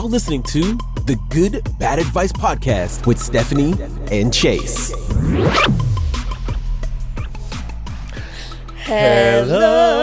now listening to the Good Bad Advice Podcast with Stephanie and Chase. Hello.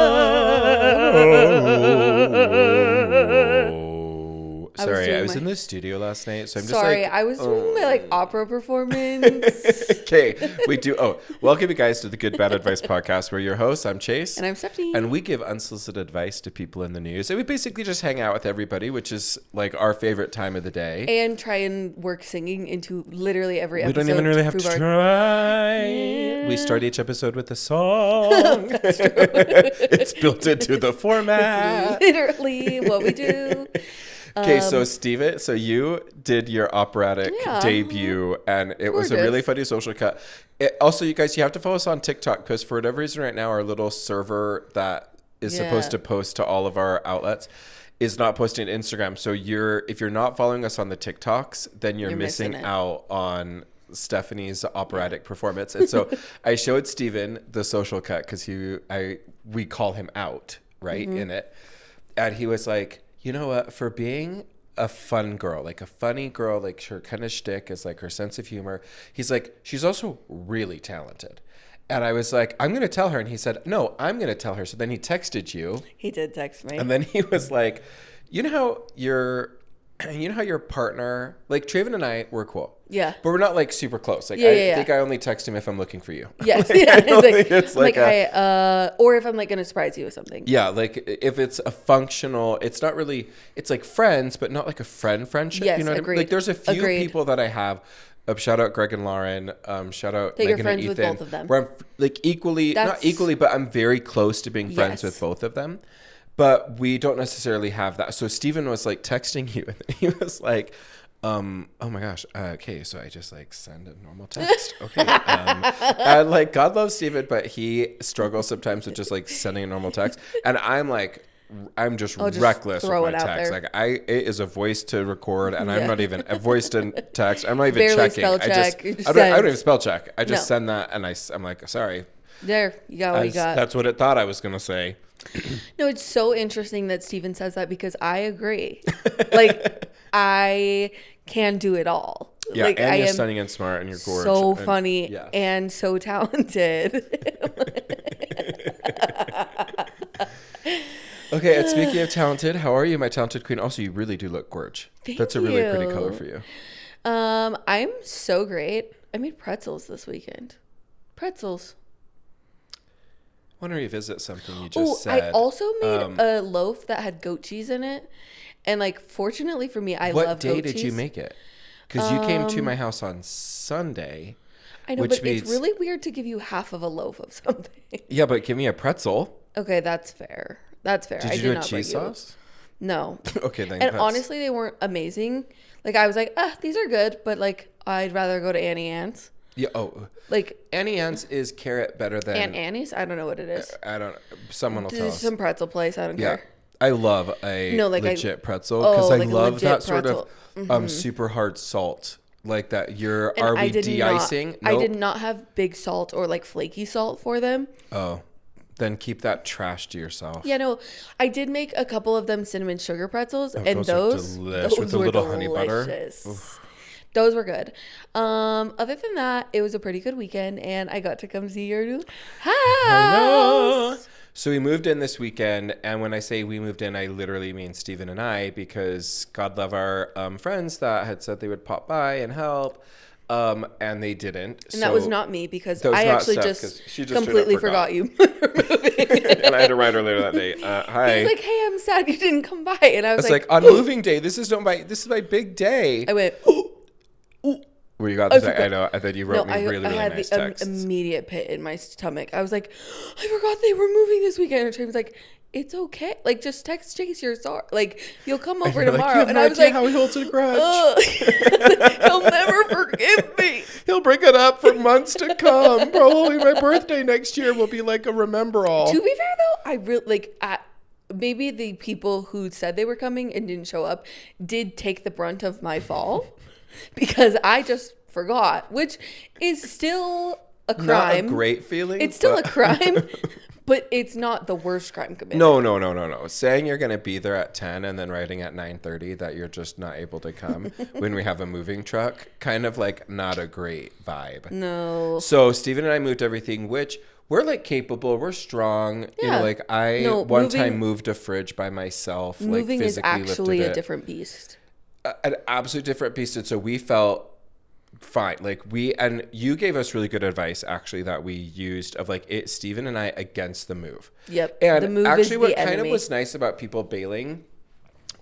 Sorry, I was in the studio last night, so I'm just Sorry, like... I was doing my opera performance. Okay, we do... welcome you guys to the Good Bad Advice Podcast. We're your hosts. I'm Chase. And I'm Stephanie. And we give unsolicited advice to people in the news. And we basically just hang out with everybody, which is like our favorite time of the day. And try and work singing into literally every episode. We don't even really have to try. Yeah. We start each episode with a song. That's true. It's built into the format. It's literally what we do. Okay, so Steven, so you did your operatic debut, and it was a really funny social cut. Also, you guys, you have to follow us on TikTok, because for whatever reason right now, our little server that is supposed to post to all of our outlets is not posting to Instagram. So if you're not following us on the TikToks, then you're missing out on Stephanie's operatic performance. And so I showed Steven the social cut, because we call him out, right, in it. And he was like, you know what, for being a fun girl, like a funny girl, like her kind of shtick is like her sense of humor. He's like, she's also really talented. And I was like, I'm going to tell her. And he said, no, I'm going to tell her. So then he texted you. He did text me. And then he was like, you know how your partner, like Traven and I, we're cool. Yeah. But we're not like super close. Like I think I only text him if I'm looking for you. Yes. Like, I don't think it's like or if I'm like going to surprise you with something. Yeah. Like if it's a functional, it's not really, it's like friends, but not like a friendship. Yes, you know what agreed. I mean? Like there's a few people that I have. Shout out Greg and Lauren. Shout out that Megan and Ethan. You're friends with both of them. Where I'm like not equally, but I'm very close to being friends with both of them. But we don't necessarily have that. So Steven was like texting you, and he was like, oh my gosh, okay, so I just like send a normal text. Okay. And like, God loves Steven, but he struggles sometimes with just like sending a normal text. And I'm like, I'm just reckless with my text. Like it is a voice to record, and I'm not even a voice to text. I'm not even barely checking. Spell check. I don't even spell check. I just send that, and I'm like, sorry. There, you got what you got. That's what it thought I was gonna say. No, it's so interesting that Steven says that, because I agree. Like, I can do it all. Yeah, like, and you're stunning and smart, and you're gorgeous. So funny and so talented. Okay, and speaking of talented, how are you, my talented queen? Also, you really do look gorge. That's a really pretty color for you. I'm so great. I made pretzels this weekend. Pretzels. I want to revisit something you just said. I also made a loaf that had goat cheese in it. And like, fortunately for me, I love goat cheese. What day did you make it? Because you came to my house on Sunday. I know, but it's really weird to give you half of a loaf of something. Yeah, but give me a pretzel. Okay, that's fair. That's fair. Did you do a cheese sauce? No. Okay, then. And honestly, they weren't amazing. Like, I was like, these are good, but like, I'd rather go to Annie Ann's. Yeah. Like Annie Ann's is carrot better than Aunt Annie's. I don't know what it is. I don't. Someone will tell us. Some pretzel place. I don't care. I love a legit pretzel, because I love that sort of super hard salt, like that. Are we de-icing? I did not have big salt or like flaky salt for them. Oh, then keep that trash to yourself. Yeah, no, I did make a couple of them cinnamon sugar pretzels, and those with a little honey butter. Oof. Those were good. Other than that, it was a pretty good weekend, and I got to come see your new house. Hello. So we moved in this weekend, and when I say we moved in, I literally mean Steven and I, because God love our friends that had said they would pop by and help, and they didn't. And that was not me, because I actually just completely forgot you. And I had to write her later that day. Hi. He was like, hey, I'm sad you didn't come by. And I was like, on moving day, this is my big day. I went, Where you got this? I know. And then you wrote me really nice texts. I had the immediate pit in my stomach. I was like, I forgot they were moving this weekend. And Trey was like, it's okay. Like, just text Chase you're sorry. Like, you'll come over tomorrow. Like, and I was like, how he holds a grudge. He'll never forgive me. He'll bring it up for months to come. Probably my birthday next year will be like a remember all. To be fair though, I really maybe the people who said they were coming and didn't show up did take the brunt of my fall, because I just forgot, which is still a crime. Not a great feeling. It's still a crime. But it's not the worst crime committed. No. Saying you're going to be there at 10 and then writing at 9:30 that you're just not able to come when we have a moving truck, kind of like not a great vibe. No. So Steven and I moved everything, which we're like capable, we're strong. Yeah. You know, like I one time moved a fridge by myself. Moving like is actually a different beast. An absolute different beast. And so we felt fine. Like and you gave us really good advice actually that we used of like Steven and I against the move. Yep. And the move actually is what the kind enemy. of was nice about people bailing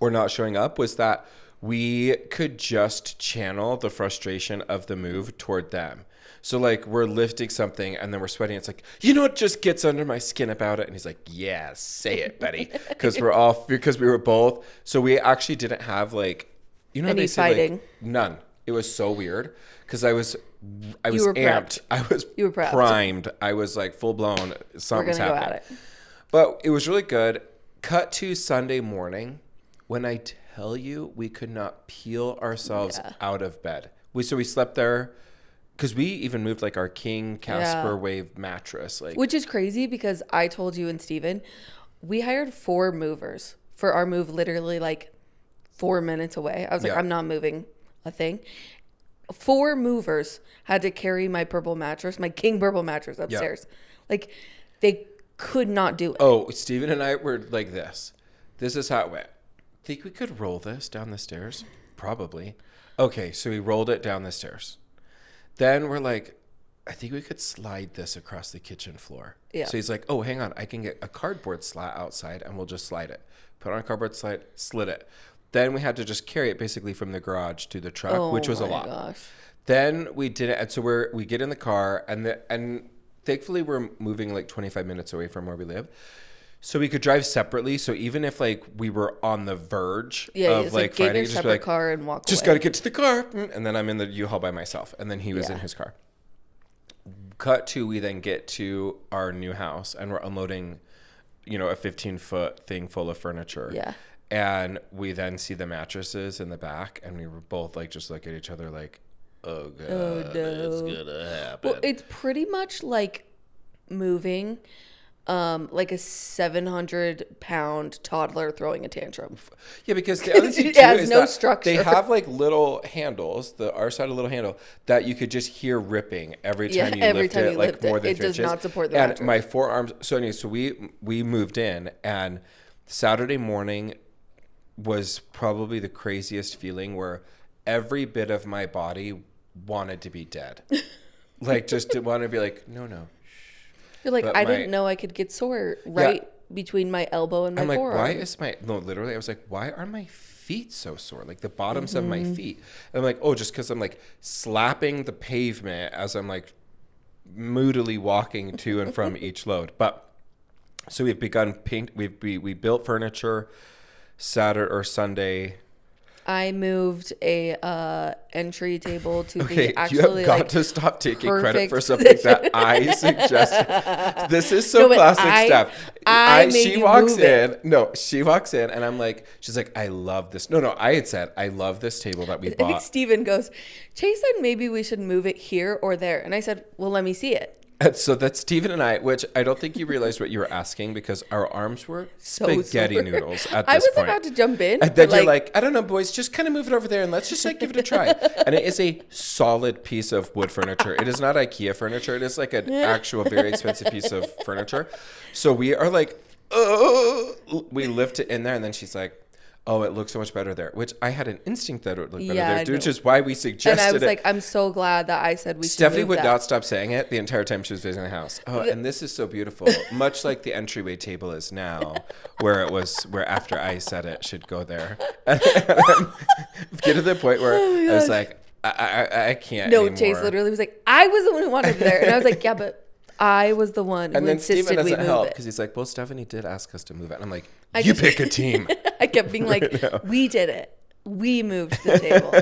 or not showing up was that we could just channel the frustration of the move toward them. So like we're lifting something and then we're sweating. It's like, you know what just gets under my skin about it? And he's like, yeah, say it, Betty. Because we were both. So we actually didn't have like, you know, any they say fighting. Like, none. It was so weird because I was You were amped. You were prepped. Primed. I was like full blown. Something's We're gonna happening. go at it. But it was really good. Cut to Sunday morning when I tell you we could not peel ourselves out of bed. We slept there because we even moved like our King Casper Wave mattress. Like, which is crazy because I told you and Steven, we hired 4 movers for our move literally like 4 minutes away. I was like, I'm not moving a thing. 4 movers had to carry my purple mattress, my King purple mattress upstairs. Like they could not do it. Oh, Steven and I were like this. This is how it went. Think we could roll this down the stairs? Probably. Okay, so we rolled it down the stairs. Then we're like, I think we could slide this across the kitchen floor. Yeah. So he's like, oh, hang on. I can get a cardboard slat outside and we'll just slide it. Put on a cardboard slat, slid it. Then we had to just carry it basically from the garage to the truck, which was a lot. Gosh. Then we did it. And so we get in the car and thankfully we're moving like 25 minutes away from where we live. So we could drive separately. So even if like we were on the verge of like get fighting, your just separate be like, car and walk just away. got to get to the car. And then I'm in the U-Haul by myself. And then he was in his car. Cut to, we then get to our new house and we're unloading, you know, a 15-foot thing full of furniture. Yeah. And we then see the mattresses in the back and we were both like, just look at each other like, oh God, it's gonna happen. Well, it's pretty much like moving like a 700-pound toddler throwing a tantrum. Yeah, because the other thing It too has is no that structure. they have like little handles, our side of the little handle, that you could just hear ripping every time you lift it, like more than 3 inches. It does not support the And mattress. my forearms. So anyway, so we moved in, and Saturday morning was probably the craziest feeling where every bit of my body wanted to be dead, like just to want to be like, no. You're like, I didn't know I could get sore between my elbow and my forearm. Why is literally, I was like, why are my feet so sore? Like the bottoms of my feet. And I'm like, oh, just because I'm like slapping the pavement as I'm like moodily walking to and from each load. But so we've begun we built furniture Saturday or Sunday. I moved a entry table to Okay, the actually you have got like to stop taking credit perfect for something that I suggested. This is so classic stuff. She walks in and I'm like, she's like, I love this. No, I had said, I love this table that we bought. I think Steven goes, Chase said maybe we should move it here or there. And I said, well, let me see it. And so that's Steven and I, which I don't think you realized what you were asking because our arms were spaghetti noodles at this point. I was about to jump in. And then you're like, I don't know, boys, just kind of move it over there and let's just like give it a try. And it is a solid piece of wood furniture. It is not IKEA furniture. It is like an actual very expensive piece of furniture. So we are like, we lift it in there and then she's like, oh, it looks so much better there, which I had an instinct that it would look better there, which is why we suggested it. And I was like, I'm so glad that I said we should Stephanie move would that. not stop saying it the entire time she was visiting the house. Oh, and this is so beautiful. Much like the entryway table is now, where after I said it should go there. And get to the point where I was like, I can't anymore. Chase literally was like, I was the one who wanted it there. And I was like, yeah, but I was the one who insisted we move it. And then Steven doesn't help because he's like, well, Stephanie did ask us to move it. And I'm like, you pick a team. I kept being like, we did it. We moved the table.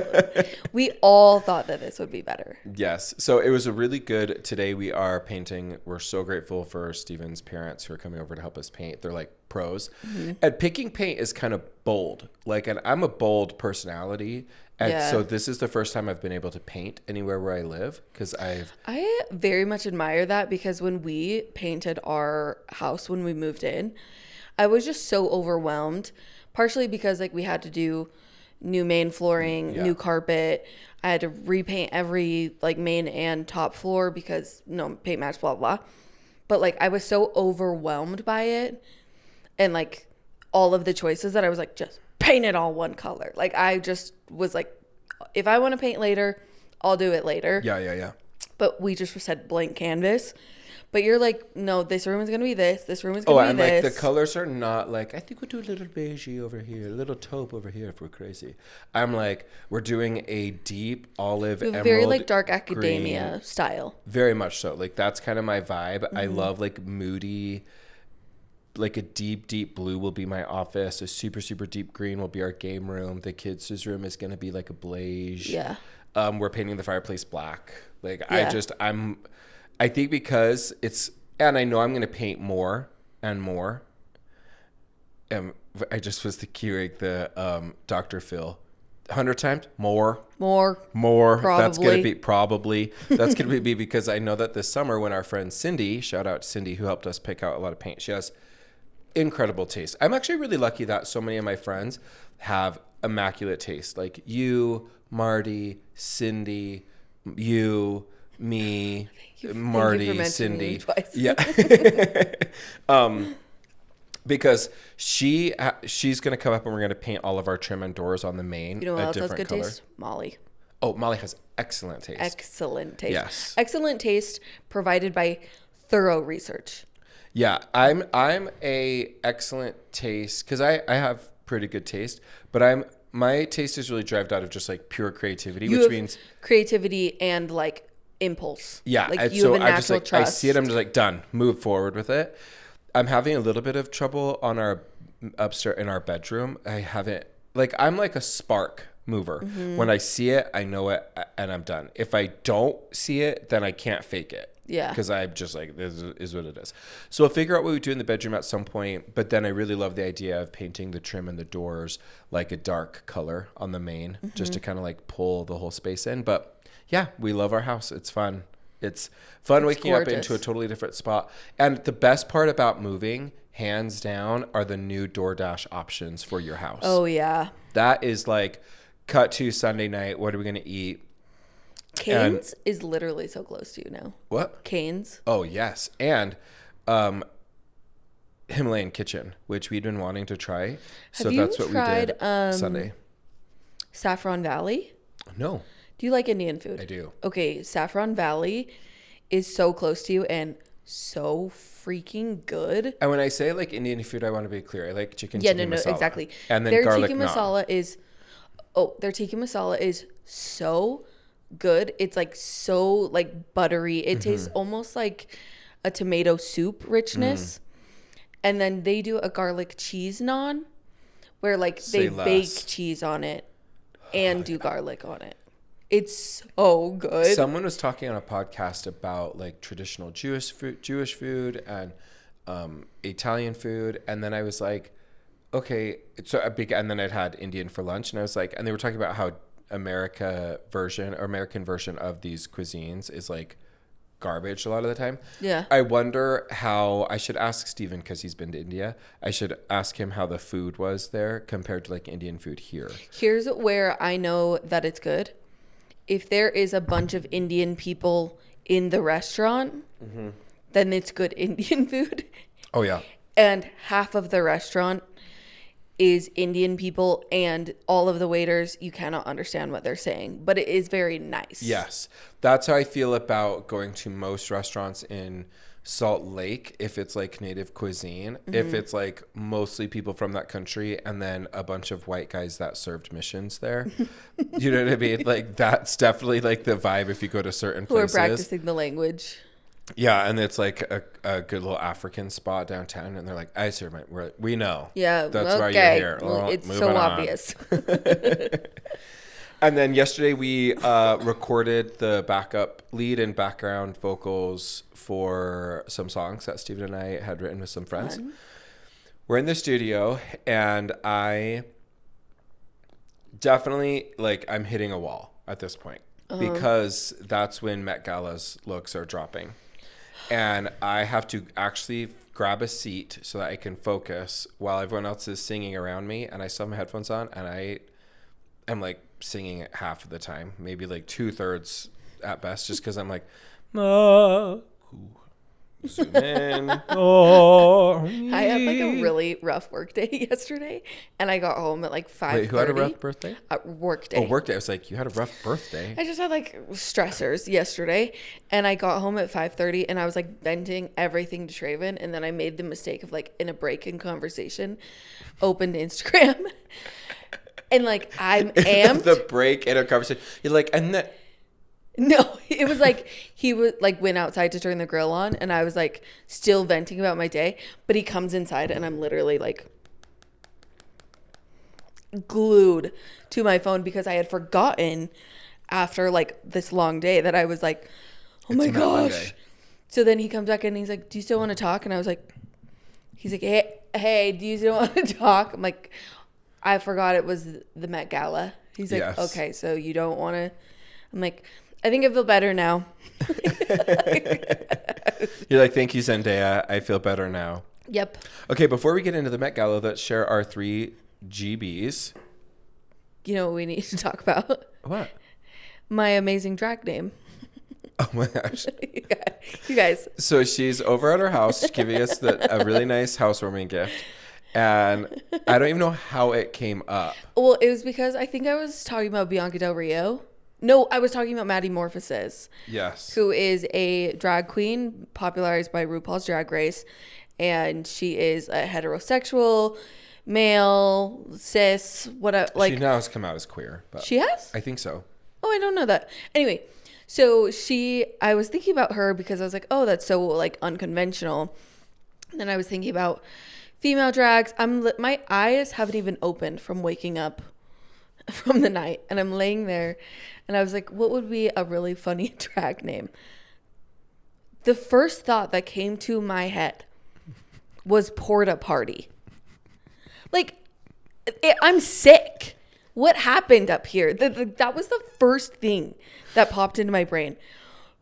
We all thought that this would be better. Yes. So it was a really good, today we are painting. We're so grateful for Steven's parents who are coming over to help us paint. They're like pros. Mm-hmm. And picking paint is kind of bold. Like, and I'm a bold personality. And so this is the first time I've been able to paint anywhere where I live because I very much admire that because when we painted our house when we moved in, I was just so overwhelmed, partially because like we had to do new main flooring, new carpet. I had to repaint every like main and top floor because no paint match, blah, blah. But like I was so overwhelmed by it and like all of the choices that I was like, just paint it all one color. Like I just was like, if I want to paint later, I'll do it later. Yeah. But we just said blank canvas. But you're like, no, this room is going to be this room is going to be this. Oh, and like the colors are not like, I think we'll do a little beigey over here, a little taupe over here if we're crazy. I'm like, we're doing a deep olive emerald very like dark academia green style. Very much so. Like that's kind of my vibe. Mm-hmm. I love like moody, like a deep, deep blue will be my office. A super, super deep green will be our game room. The kids' room is going to be like a beige. Yeah. We're painting the fireplace black. Like I think because it's, and I know I'm going to paint more and more. I just was queuing the Dr. Phil 100 times more. Probably. That's going to be probably. That's going to be because I know that this summer when our friend Cindy, shout out to Cindy who helped us pick out a lot of paint. She has incredible taste. I'm actually really lucky that so many of my friends have immaculate taste. Like you, Marty, Cindy, you, me, Marty, Cindy. Yeah. Because she's going to come up and we're going to paint all of our trim and doors on the main you know what a else different has good color. taste? Molly. Oh, Molly has excellent taste. Yes. Excellent taste provided by thorough research. Yeah, I'm a excellent taste because I have pretty good taste, but my taste is really derived out of just like pure creativity, which means creativity and like impulse. Yeah, like you have a natural trust. I see it, I'm just like done, move forward with it. I'm having a little bit of trouble on our upstairs in our bedroom. I haven't I'm like a spark mover. Mm-hmm. When I see it, I know it, and I'm done. If I don't see it, then I can't fake it. Yeah. Because I'm just like, this is what it is. So I'll figure out what we do in the bedroom at some point. But then I really love the idea of painting the trim and the doors like a dark color on the main, just to kind of like pull the whole space in. But yeah, we love our house. It's fun. It's fun waking up into a totally different spot. And the best part about moving, hands down, are the new DoorDash options for your house. Oh, yeah. That is like, cut to Sunday night. What are we going to eat? Cane's is literally so close to you now. What? Cane's. Oh, yes. And Himalayan Kitchen, which we'd been wanting to try. So that's what we did Sunday. Saffron Valley? No. Do you like Indian food? I do. Okay, Saffron Valley is so close to you and so freaking good. And when I say like Indian food, I want to be clear. I like chicken tikka masala. No, exactly. And then their garlic tikka naan. Masala is, their tikka masala is so good. It's like so like buttery. It tastes almost like a tomato soup richness. And then they do a garlic cheese naan where like they bake cheese on it and do garlic on it. It's so good. Someone was talking on a podcast about like traditional Jewish food and Italian food, and then I was like, okay, and then I'd had Indian for lunch, and I was like, and they were talking about how American version of these cuisines is like garbage a lot of the time. Yeah. I wonder how, I should ask Steven because he's been to India. I should ask him how the food was there compared to like Indian food here. Here's where I know that it's good. If there is a bunch of Indian people in the restaurant, then it's good Indian food. Oh, yeah. And half of the restaurant is Indian people, and all of the waiters, you cannot understand what they're saying, but it is very nice. Yes. That's how I feel about going to most restaurants in Salt Lake, if it's like native cuisine, if it's like mostly people from that country and then a bunch of white guys that served missions there. You know what I mean? Like that's definitely like the vibe if you go to certain places. Who are practicing the language. Yeah, and it's like a good little African spot downtown, and they're like, "I serve we know." Yeah, that's why you're here. Well, it's so obvious. And then yesterday we recorded the backup lead and background vocals for some songs that Steven and I had written with some friends. Fun. We're in the studio, and I definitely I'm hitting a wall at this point because that's when Met Gala's looks are dropping. And I have to actually grab a seat so that I can focus while everyone else is singing around me. And I still have my headphones on, and I am singing it half of the time, maybe 2/3 at best, just because I'm like, zoom in. I had a really rough work day yesterday, and I got home at 5:30. Wait, who had a rough birthday? Work day. Oh, work day. I was like, you had a rough birthday. I just had stressors yesterday, and I got home at 5:30, and I was venting everything to Traven, and then I made the mistake of in a break in conversation, opened Instagram, and I'm amped. The break in a conversation, you're like, and then. No, it was he was went outside to turn the grill on, and I was still venting about my day, but he comes inside and I'm literally glued to my phone because I had forgotten after this long day that I was oh my gosh. So then he comes back in and he's like, "Do you still want to talk?" And I was he's like, hey, do you still want to talk? I'm like, I forgot it was the Met Gala. He's like, yes. Okay, so you don't want to. I'm like, I think I feel better now. You're like, thank you, Zendaya. I feel better now. Yep. Okay, before we get into the Met Gala, let's share our 3 GBs. You know what we need to talk about? What? My amazing drag name. Oh my gosh. You guys. So she's over at her house giving us a really nice housewarming gift. And I don't even know how it came up. Well, it was because I think I was talking about Bianca Del Rio. No, I was talking about Maddie Morphosis. Yes. Who is a drag queen popularized by RuPaul's Drag Race. And she is a heterosexual, male, cis, whatever. She now has come out as queer. But she has? I think so. Oh, I don't know that. Anyway, so I was thinking about her because I was like, oh, that's so unconventional. And then I was thinking about female drags. My eyes haven't even opened from waking up from the night, and I'm laying there, and I was like, what would be a really funny drag name? The first thought that came to my head was Porta Party. I'm sick. What happened up here? That was the first thing that popped into my brain.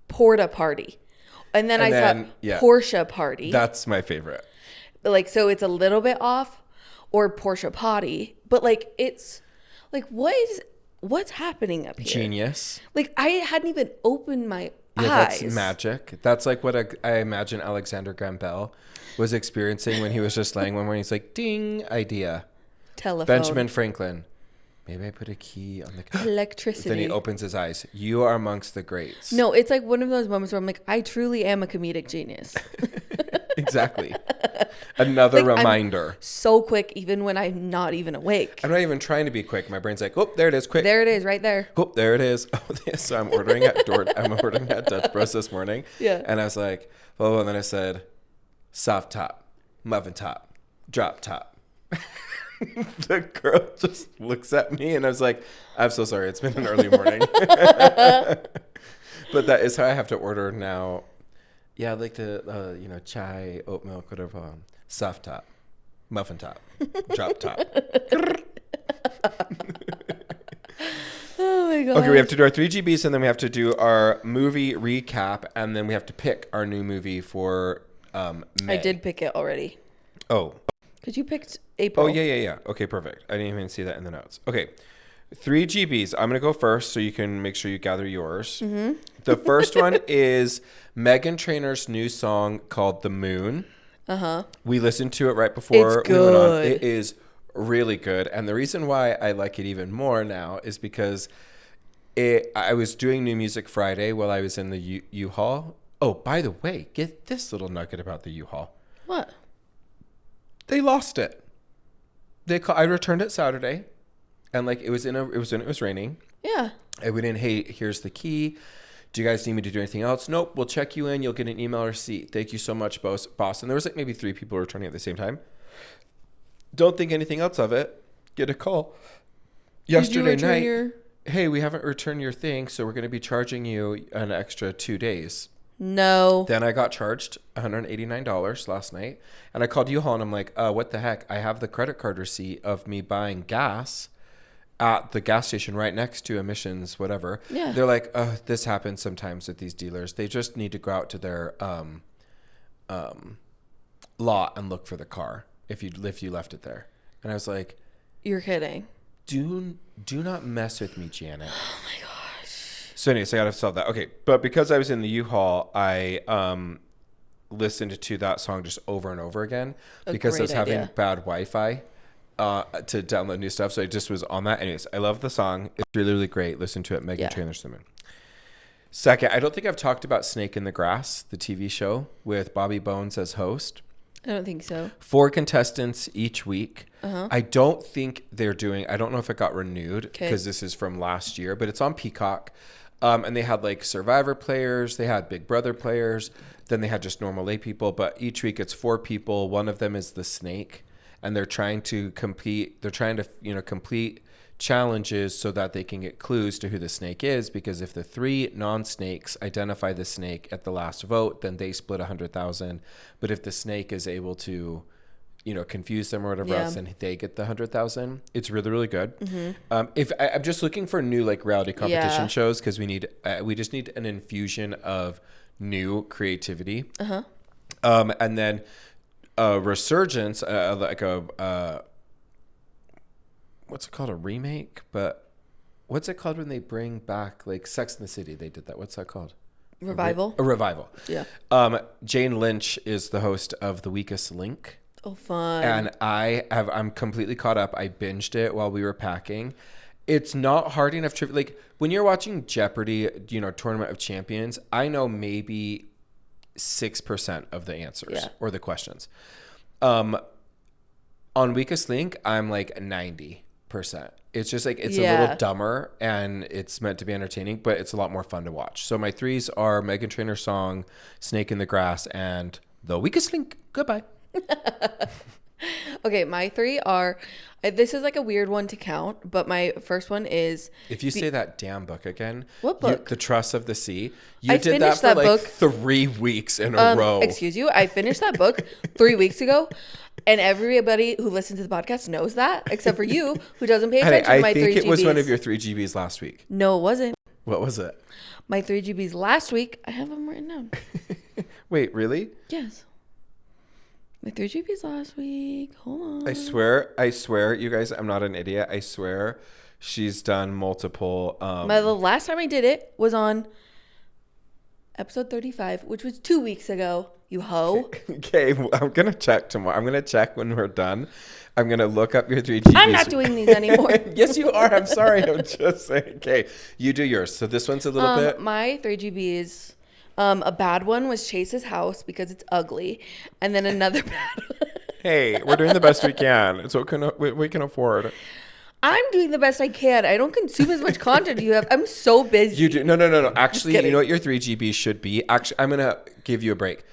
Porta Party. And then I thought Porsche Party. That's my favorite. So it's a little bit off, or Porsche Potty, but it's what's happening up here? Genius. I hadn't even opened my eyes. That's magic. That's what I imagine Alexander Graham Bell was experiencing when he was just laying one morning. He's like, ding, idea. Telephone. Benjamin Franklin. Maybe I put a key on the electricity. Then he opens his eyes. You are amongst the greats. No, it's one of those moments where I'm I truly am a comedic genius. Exactly. Another reminder. I'm so quick, even when I'm not even awake. I'm not even trying to be quick. My brain's like, oh, there it is, quick. There it is, right there. Oh, there it is. Oh, so I'm ordering at Dutch Bros this morning. Yeah. And I was like, oh, and then I said, soft top, muffin top, drop top. The girl just looks at me, and I was like, I'm so sorry. It's been an early morning. But that is how I have to order now. Yeah, I like the, chai, oat milk, whatever. Soft top, muffin top, drop top. Oh my God. Okay, we have to do our 3 GBs, and then we have to do our movie recap, and then we have to pick our new movie for May. I did pick it already. Oh. Because you picked April. Oh, yeah. Okay, perfect. I didn't even see that in the notes. Okay. 3 GBs. I'm going to go first so you can make sure you gather yours. Mm-hmm. The first one is Meghan Trainor's new song called The Moon. Uh-huh. We listened to it right before we went on. It is really good. And the reason why I like it even more now is because I was doing New Music Friday while I was in the U-Haul. Oh, by the way, get this little nugget about the U-Haul. What? They lost it. I returned it Saturday, and it was when it was raining. Yeah. I went in, hey, here's the key. Do you guys need me to do anything else? Nope. We'll check you in. You'll get an email receipt. Thank you so much, boss. And there was like maybe 3 people returning at the same time. Don't think anything else of it. Get a call yesterday night. Hey, we haven't returned your thing, so we're going to be charging you an extra 2 days. No. Then I got charged $189 last night. And I called U-Haul and I'm like, what the heck? I have the credit card receipt of me buying gas at the gas station right next to emissions, whatever. Yeah. They're like, this happens sometimes with these dealers. They just need to go out to their lot and look for the car if you left it there. And I was like, you're kidding. Do not mess with me, Janet. Oh my gosh. So anyways, I got to solve that. Okay. But because I was in the U-Haul, I listened to that song just over and over again because I was having bad Wi-Fi to download new stuff. So I just was on that. Anyways, I love the song. It's really, really great. Listen to it. Meghan Trainor Simon. Second, I don't think I've talked about Snake in the Grass, the TV show with Bobby Bones as host. I don't think so. 4 contestants each week. I don't think I don't know if it got renewed because this is from last year, but it's on Peacock. And they had like Survivor players, they had Big Brother players, then they had just normal lay people. But each week it's 4 people. One of them is the snake, and they're trying to compete. They're trying to, complete challenges so that they can get clues to who the snake is, because if the 3 non-snakes identify the snake at the last vote, then they split 100,000. But if the snake is able to confuse them or whatever else, then they get the 100,000. It's really, really good. If I'm just looking for new like reality competition shows, because we just need an infusion of new creativity. And then a resurgence, what's it called? A remake? But what's it called when they bring back like Sex and the City? They did that. What's that called? Revival. A revival. Yeah. Jane Lynch is the host of The Weakest Link. Oh, fun. And I'm completely caught up. I binged it while we were packing. It's not hard enough to, like, when you're watching Jeopardy, Tournament of Champions, I know maybe 6% of the answers or the questions. On Weakest Link, I'm like 90%. It's just like, it's a little dumber and it's meant to be entertaining, but it's a lot more fun to watch. So my 3s are Meghan Trainor's song, Snake in the Grass, and The Weakest Link. Goodbye. Okay, my 3 are, this is like a weird one to count, but my first one is... If you say that damn book again... What book? The Trust of the Sea. I did that for like book 3 weeks in a row. Excuse you? I finished that book 3 weeks ago, and everybody who listens to the podcast knows that, except for you, who doesn't pay attention to my 3 GBs. I think it was one of your 3 GBs last week. No, it wasn't. What was it? My 3 GBs last week. I have them written down. Wait, really? Yes. My 3 GBs last week. Hold on. I swear, you guys, I'm not an idiot. I swear she's done multiple. The last time I did it was on episode 35, which was 2 weeks ago. You hoe. Okay, well, I'm going to check tomorrow. I'm going to check when we're done. I'm going to look up your 3 GBs. I'm not doing these anymore. Yes, you are. I'm sorry. I'm just saying. Okay, you do yours. So this one's a little bit. My 3 GBs. A bad one was Chase's house because it's ugly, and then another bad one. Hey, we're doing the best we can. It's what we can afford. I'm doing the best I can. I don't consume as much content you have. I'm so busy. You do. No. Actually, you know what your 3 GBs should be? Actually, I'm going to give you a break.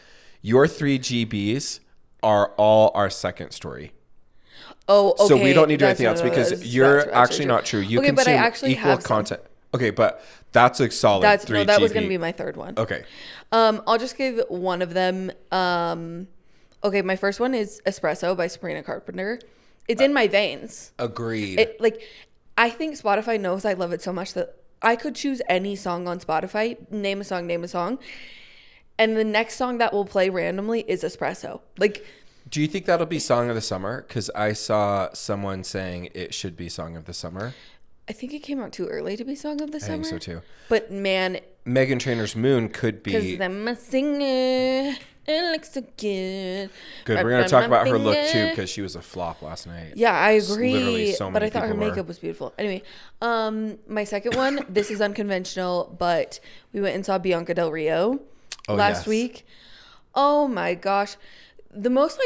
Your 3 GBs are all our second story. Oh, okay. So we don't need to do anything else because you're actually not true. You consume equal content. Okay, but that's a solid 3 GB. That was going to be my third one. Okay. I'll just give one of them. Okay, my first one is Espresso by Sabrina Carpenter. It's in my veins. Agreed. I think Spotify knows I love it so much that I could choose any song on Spotify, name a song, and the next song that will play randomly is Espresso. Do you think that'll be Song of the Summer? Because I saw someone saying it should be Song of the Summer. I think it came out too early to be Song of the Summer. I think so too. But man, Meghan Trainor's Moon could be. Because I'm a singer. It looks so good. Good. We're going to talk about her look too because she was a flop last night. Yeah, I agree. Literally so many but I thought her people makeup was beautiful. Anyway, my second one, this is unconventional, but we went and saw Bianca Del Rio last week. Oh my gosh. The most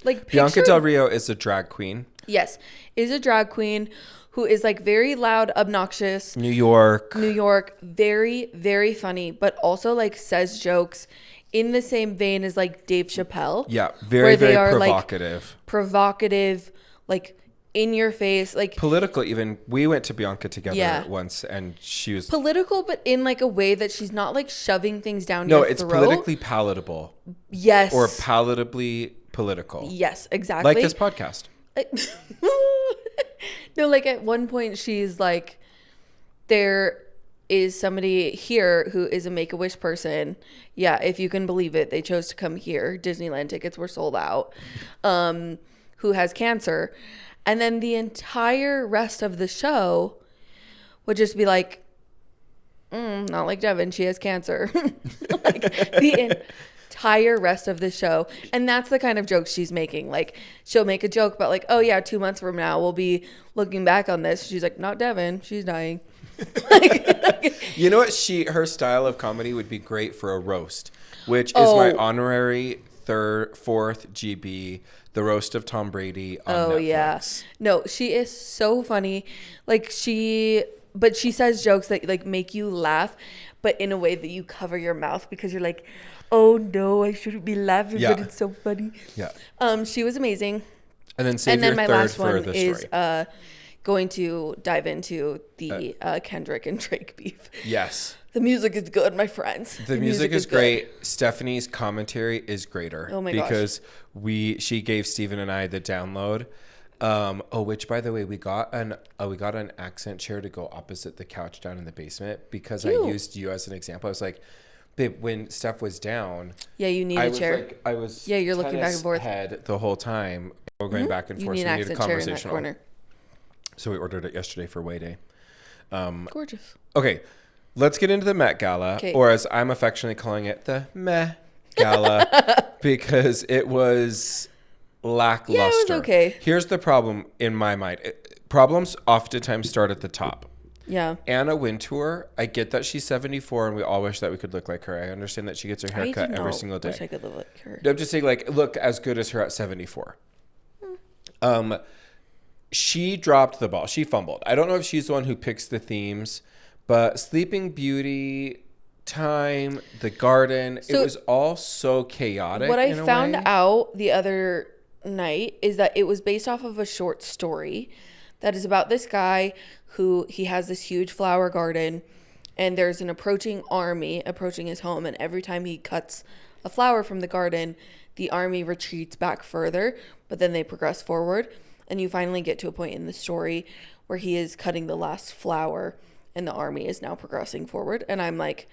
like Bianca Del Rio is a drag queen. Yes, is a drag queen who is like very loud, obnoxious. New York. Very, very funny, but also like says jokes in the same vein as like Dave Chappelle. Yeah, very, very provocative. Like, provocative, like in your face, like political. Even we went to Bianca together once, and she was political, but in like a way that she's not like shoving things down your throat. No, it's politically palatable. Yes. Or palatably political. Yes, exactly. Like this podcast. No, like at one point she's like, there is somebody here who is a Make-A-Wish person. Yeah, if you can believe it, they chose to come here. Disneyland tickets were sold out. Who has cancer. And then the entire rest of the show would just be like, not like Devin, she has cancer. Like the entire rest of the show. And that's the kind of jokes she's making. Like she'll make a joke about like, oh yeah, 2 months from now we'll be looking back on this. She's like, not Devin, she's dying. You know what? Her style of comedy would be great for a roast, which is my honorary fourth GB, the roast of Tom Brady on Netflix. Yeah. No, she is so funny. Like but she says jokes that like make you laugh, but in a way that you cover your mouth because you're like, oh no, I shouldn't be laughing, but it's so funny. Yeah. She was amazing. And then my last one is going to dive into the Kendrick and Drake beef. Yes. The music is good, my friends. The music is great. Stephanie's commentary is greater. Oh my gosh. Because she gave Steven and I the download. Which by the way, we got an accent chair to go opposite the couch down in the basement because I used you as an example. I was like, babe, when Steph was down, you need a chair. You're looking back and forth head the whole time. We're going back and forth. You need an accent chair in that corner. So we ordered it yesterday for Way Day. Gorgeous. Okay. Let's get into the Met Gala, or as I'm affectionately calling it, the Meh Gala, because it was lackluster. Yeah, it was okay. Here's the problem in my mind. Problems oftentimes start at the top. Yeah. Anna Wintour, I get that she's 74 and we all wish that we could look like her. I understand that she gets her hair cut every single day. I wish I could look like her. I'm just saying, like, look as good as her at 74. She dropped the ball. She fumbled. I don't know if she's the one who picks the themes. But Sleeping Beauty, Time, The Garden, it was all so chaotic. What I found out the other night is that it was based off of a short story that is about this guy who he has this huge flower garden and there's an approaching army approaching his home. And every time he cuts a flower from the garden, the army retreats back further, but then they progress forward. And you finally get to a point in the story where he is cutting the last flower and the army is now progressing forward. And I'm like,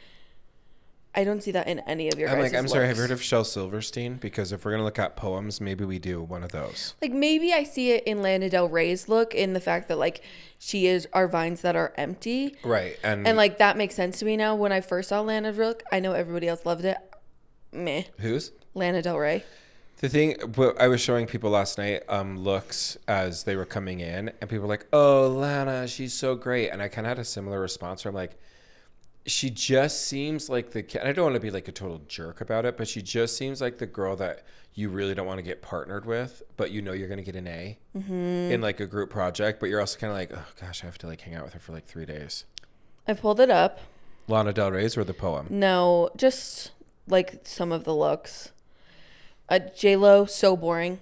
I don't see that in any of your guys' I'm sorry, have you heard of Shel Silverstein? Because if we're going to look at poems, maybe we do one of those. Like, maybe I see it in Lana Del Rey's look in the fact that, like, our vines that are empty. Right. And like, that makes sense to me now. When I first saw Lana's look, I know everybody else loved it. Meh. Whose? Lana Del Rey. The thing, I was showing people last night looks as they were coming in, and people were like, oh, Lana, she's so great. And I kind of had a similar response where I'm like, she just seems like I don't want to be like a total jerk about it, but she just seems like the girl that you really don't want to get partnered with, but you know you're going to get an A in like a group project, but you're also kind of like, oh gosh, I have to like hang out with her for like 3 days. I pulled it up. Lana Del Rey's or the poem? No, just like some of the looks. J-Lo, so boring.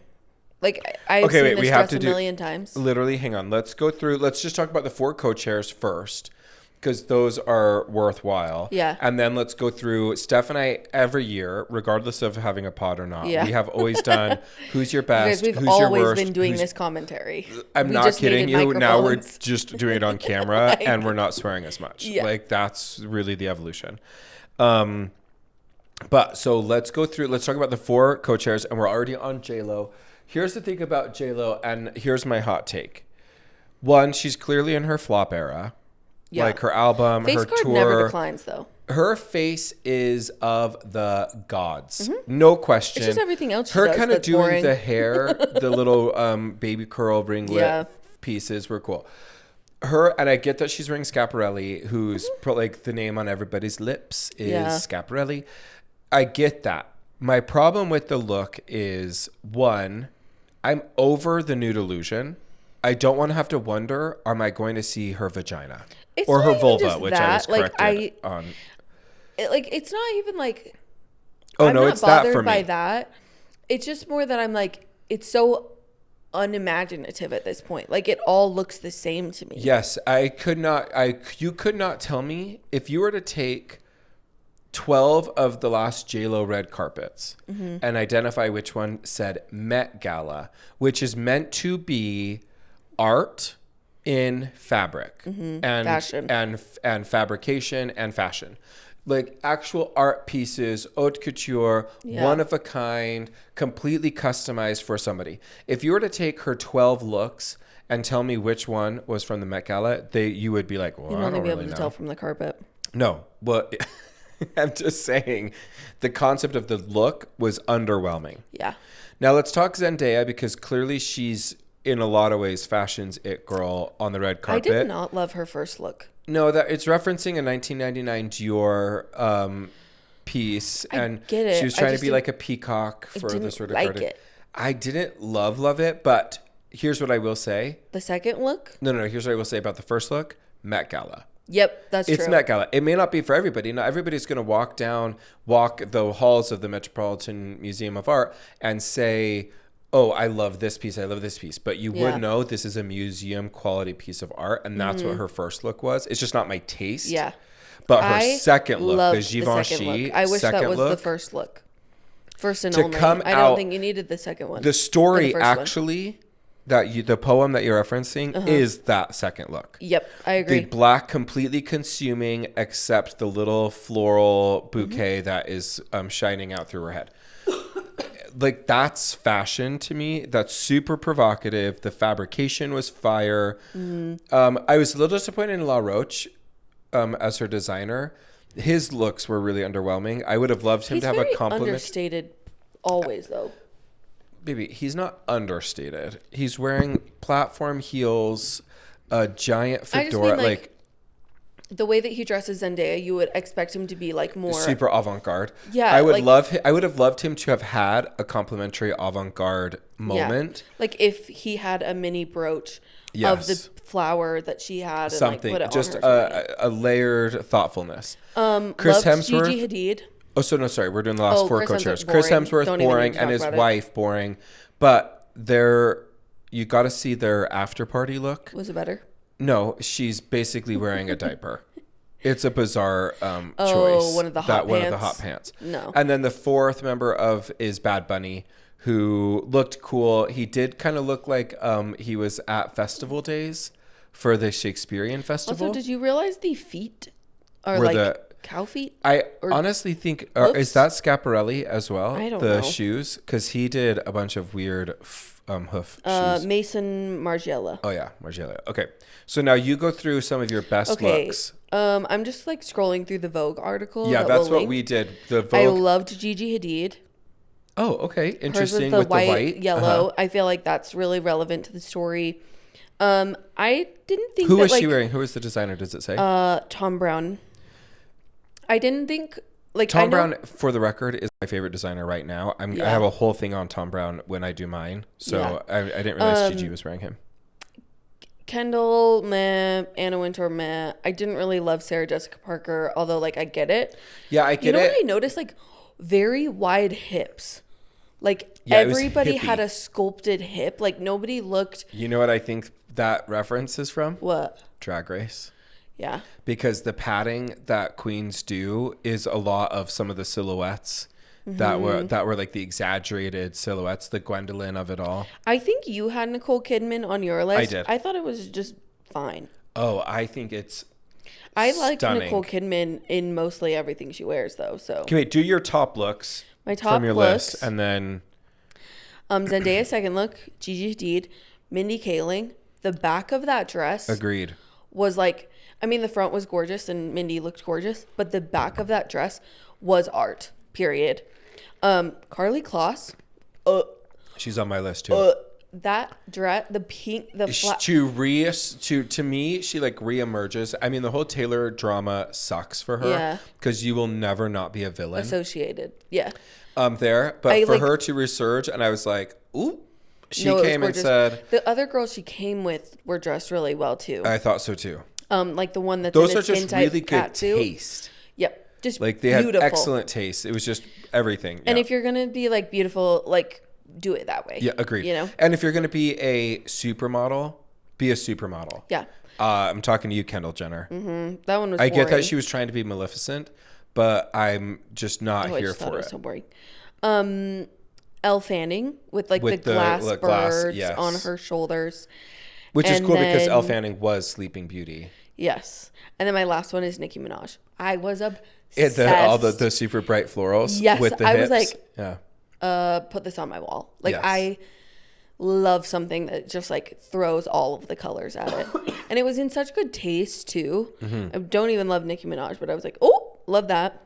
Like, I've seen this dress a million times. Literally, hang on. Let's go through. Let's just talk about the 4 co-chairs first, because those are worthwhile. Yeah. And then let's go through. Steph and I, every year, regardless of having a pod or not, we have always done who's your best, who's your worst. We've always been doing this commentary. I'm not kidding you. Now we're just doing it on camera, and we're not swearing as much. Yeah. Like, that's really the evolution. But so let's go through. Let's talk about the 4 co-chairs, and we're already on J-Lo. Here's the thing about J-Lo, and here's my hot take. 1, she's clearly in her flop era. Yeah. Like her album, face her card tour. Never declines, though. Her face is of the gods. Mm-hmm. No question. It's just everything else she does. Her kind of doing boring. The hair, the little baby curl ringlet pieces were cool. Her, and I get that she's wearing Schiaparelli, who's like the name on everybody's lips is Schiaparelli. I get that. My problem with the look is, 1, I'm over the nude illusion. I don't want to have to wonder, am I going to see her vagina It's or not her even vulva, just which that. I was corrected on. It's not even like, Oh, I'm no, not it's that for bothered by me. that. It's just more that I'm like, it's so unimaginative at this point. Like, it all looks the same to me. Yes, you could not tell me if you were to take 12 of the last JLo red carpets and identify which one said Met Gala, which is meant to be art in fabric and Fashion. and fabrication and fashion. Like actual art pieces, haute couture, one of a kind, completely customized for somebody. If you were to take her 12 looks and tell me which one was from the Met Gala, you would be like, well, You'd I only don't be able really to know. tell from the carpet. No, well, I'm just saying the concept of the look was underwhelming. Yeah. Now let's talk Zendaya because clearly she's in a lot of ways fashion's it girl on the red carpet. I did not love her first look. No, that it's referencing a 1999 Dior piece, and get it. she was trying to be like a peacock for the sort of like garden. it. I didn't love it, but here's what I will say. The second look? No. Here's what I will say about the first look: Met Gala. Yep, that's true. It's Met Gala. It may not be for everybody. Not everybody's going to walk the halls of the Metropolitan Museum of Art and say, oh, I love this piece. I love this piece. But you would know this is a museum quality piece of art. And that's what her first look was. It's just not my taste. Yeah. But her second look, the second Givenchy look. I wish that was the first look. First and only. I don't think you needed the second one. The story actually, the poem that you're referencing is that second look. Yep, I agree. The black completely consuming except the little floral bouquet that is shining out through her head. Like, that's fashion to me. That's super provocative. The fabrication was fire. I was a little disappointed in La Roche as her designer. His looks were really underwhelming. I would have loved him to have a compliment. Understated always, though. Baby, he's not understated. He's wearing platform heels, a giant fedora. Like the way that he dresses Zendaya, you would expect him to be like more super avant-garde. Yeah, I would have loved him to have had a complimentary avant-garde moment. Yeah. Like if he had a mini brooch of the flower that she had, something, and like put it just on her a layered thoughtfulness. Chris Hemsworth, Gigi Hadid. Oh, so no, sorry, we're doing the last four co-chairs. Chris Hemsworth, boring, and his wife, boring. But you got to see their after party look. Was it better? No, she's basically wearing a diaper. It's a bizarre choice. Oh, one of the hot pants. No. And then the fourth member is Bad Bunny, who looked cool. He did kind of look like he was at festival days for the Shakespearean festival. Also, did you realize the feet are like cow feet? I honestly think, is that Schiaparelli as well? I don't know. The shoes? Because he did a bunch of weird hoof shoes. Mason Margiela. Oh, yeah, Margiela. Okay. So now you go through some of your best looks. I'm just like scrolling through the Vogue article. Yeah, that's what we did. The Vogue. I loved Gigi Hadid. Oh, okay. Interesting. Hers with the white, white, yellow. I feel like that's really relevant to the story. I didn't think Who was she wearing? Who was the designer? Does it say? Tom Brown. I didn't think Tom Brown, for the record, is my favorite designer right now. I have a whole thing on Tom Brown when I do mine, so I didn't realize Gigi was wearing him. Kendall, meh. Anna Wintour, meh. I didn't really love Sarah Jessica Parker, although like I get it. Yeah, I get it. You know what I noticed? Like very wide hips. Like everybody had a sculpted hip. Like nobody looked. You know what I think that reference is from? What? Drag Race. Yeah. Because the padding that queens do is a lot of some of the silhouettes that were like the exaggerated silhouettes, the Gwendolyn of it all. I think you had Nicole Kidman on your list. I did. I thought it was just fine. Oh, I think it's I like stunning. Nicole Kidman in mostly everything she wears, though. So okay, wait, do your top looks. My top from your looks, list, and then Zendaya's second look, Gigi Hadid, Mindy Kaling. The back of that dress, agreed, was like. I mean, the front was gorgeous and Mindy looked gorgeous, but the back of that dress was art. Period. Carly Kloss. She's on my list too. That dress, the pink, the flat. To me, she like reemerges. I mean, the whole Taylor drama sucks for her because you will never not be a villain associated. Yeah. But for her to resurge, and I was like, ooh, She came and said... The other girls she came with were dressed really well, too. I thought so, too. Like the one that's those in a are just really good taste. Yep. Just like they beautiful. Had excellent taste. It was just everything. And if you're going to be like beautiful, like do it that way. Yeah, agreed. You know? And if you're going to be a supermodel, be a supermodel. Yeah. I'm talking to you, Kendall Jenner. Mm-hmm. That one was I boring. get that she was trying to be Maleficent, but I'm just not here for it. It was so boring. Elle Fanning with the glass birds on her shoulders. Which is cool because Elle Fanning was Sleeping Beauty. Yes. And then my last one is Nicki Minaj. I was obsessed. All the super bright florals with the hips. Was like, put this on my wall. Like, yes. I love something that just like throws all of the colors at it. And it was in such good taste too. Mm-hmm. I don't even love Nicki Minaj, but I was like, oh, love that.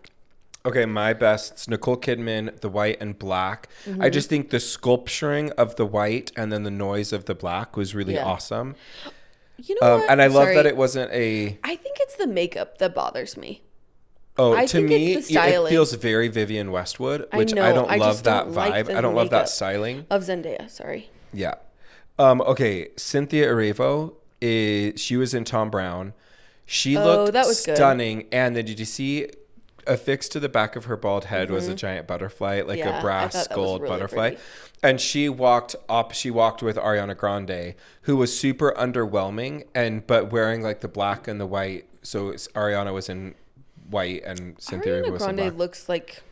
Okay, my best. It's Nicole Kidman, the white and black. Mm-hmm. I just think the sculpturing of the white and then the noise of the black was really awesome. You know what? And I love that it wasn't a... I think it's the makeup that bothers me. Oh, to me, it feels very Vivienne Westwood, which I don't love that vibe. Like I don't love that styling. Of Zendaya, sorry. Yeah. Okay, Cynthia Erivo, she was in Tom Brown. She looked stunning. Good. And then did you see... affixed to the back of her bald head was a giant butterfly, like a brass gold really butterfly. Pretty. And she walked with Ariana Grande, who was super underwhelming but wearing like the black and the white. So Ariana was in white and Cynthia was in black. Ariana Grande looks like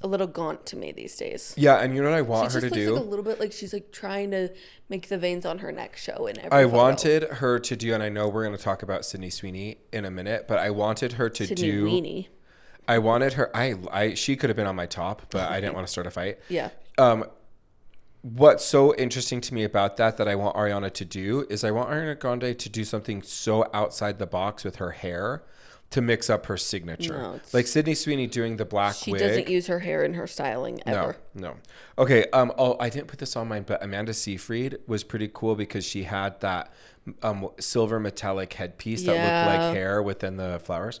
a little gaunt to me these days. Yeah, and you know what I want her to do? She just looks like a little bit like she's like trying to make the veins on her neck show in every photo. Wanted her to do, and I know we're going to talk about Sydney Sweeney in a minute, but I wanted her to do... Weenie. I wanted her. She could have been on my top, but I didn't want to start a fight. Yeah. What's so interesting to me about that I want Ariana to do is I want Ariana Grande to do something so outside the box with her hair to mix up her signature. No, like Sydney Sweeney doing the black wig. She doesn't use her hair in her styling ever. No. Okay. I didn't put this on mine, but Amanda Seyfried was pretty cool because she had that silver metallic headpiece that looked like hair within the flowers.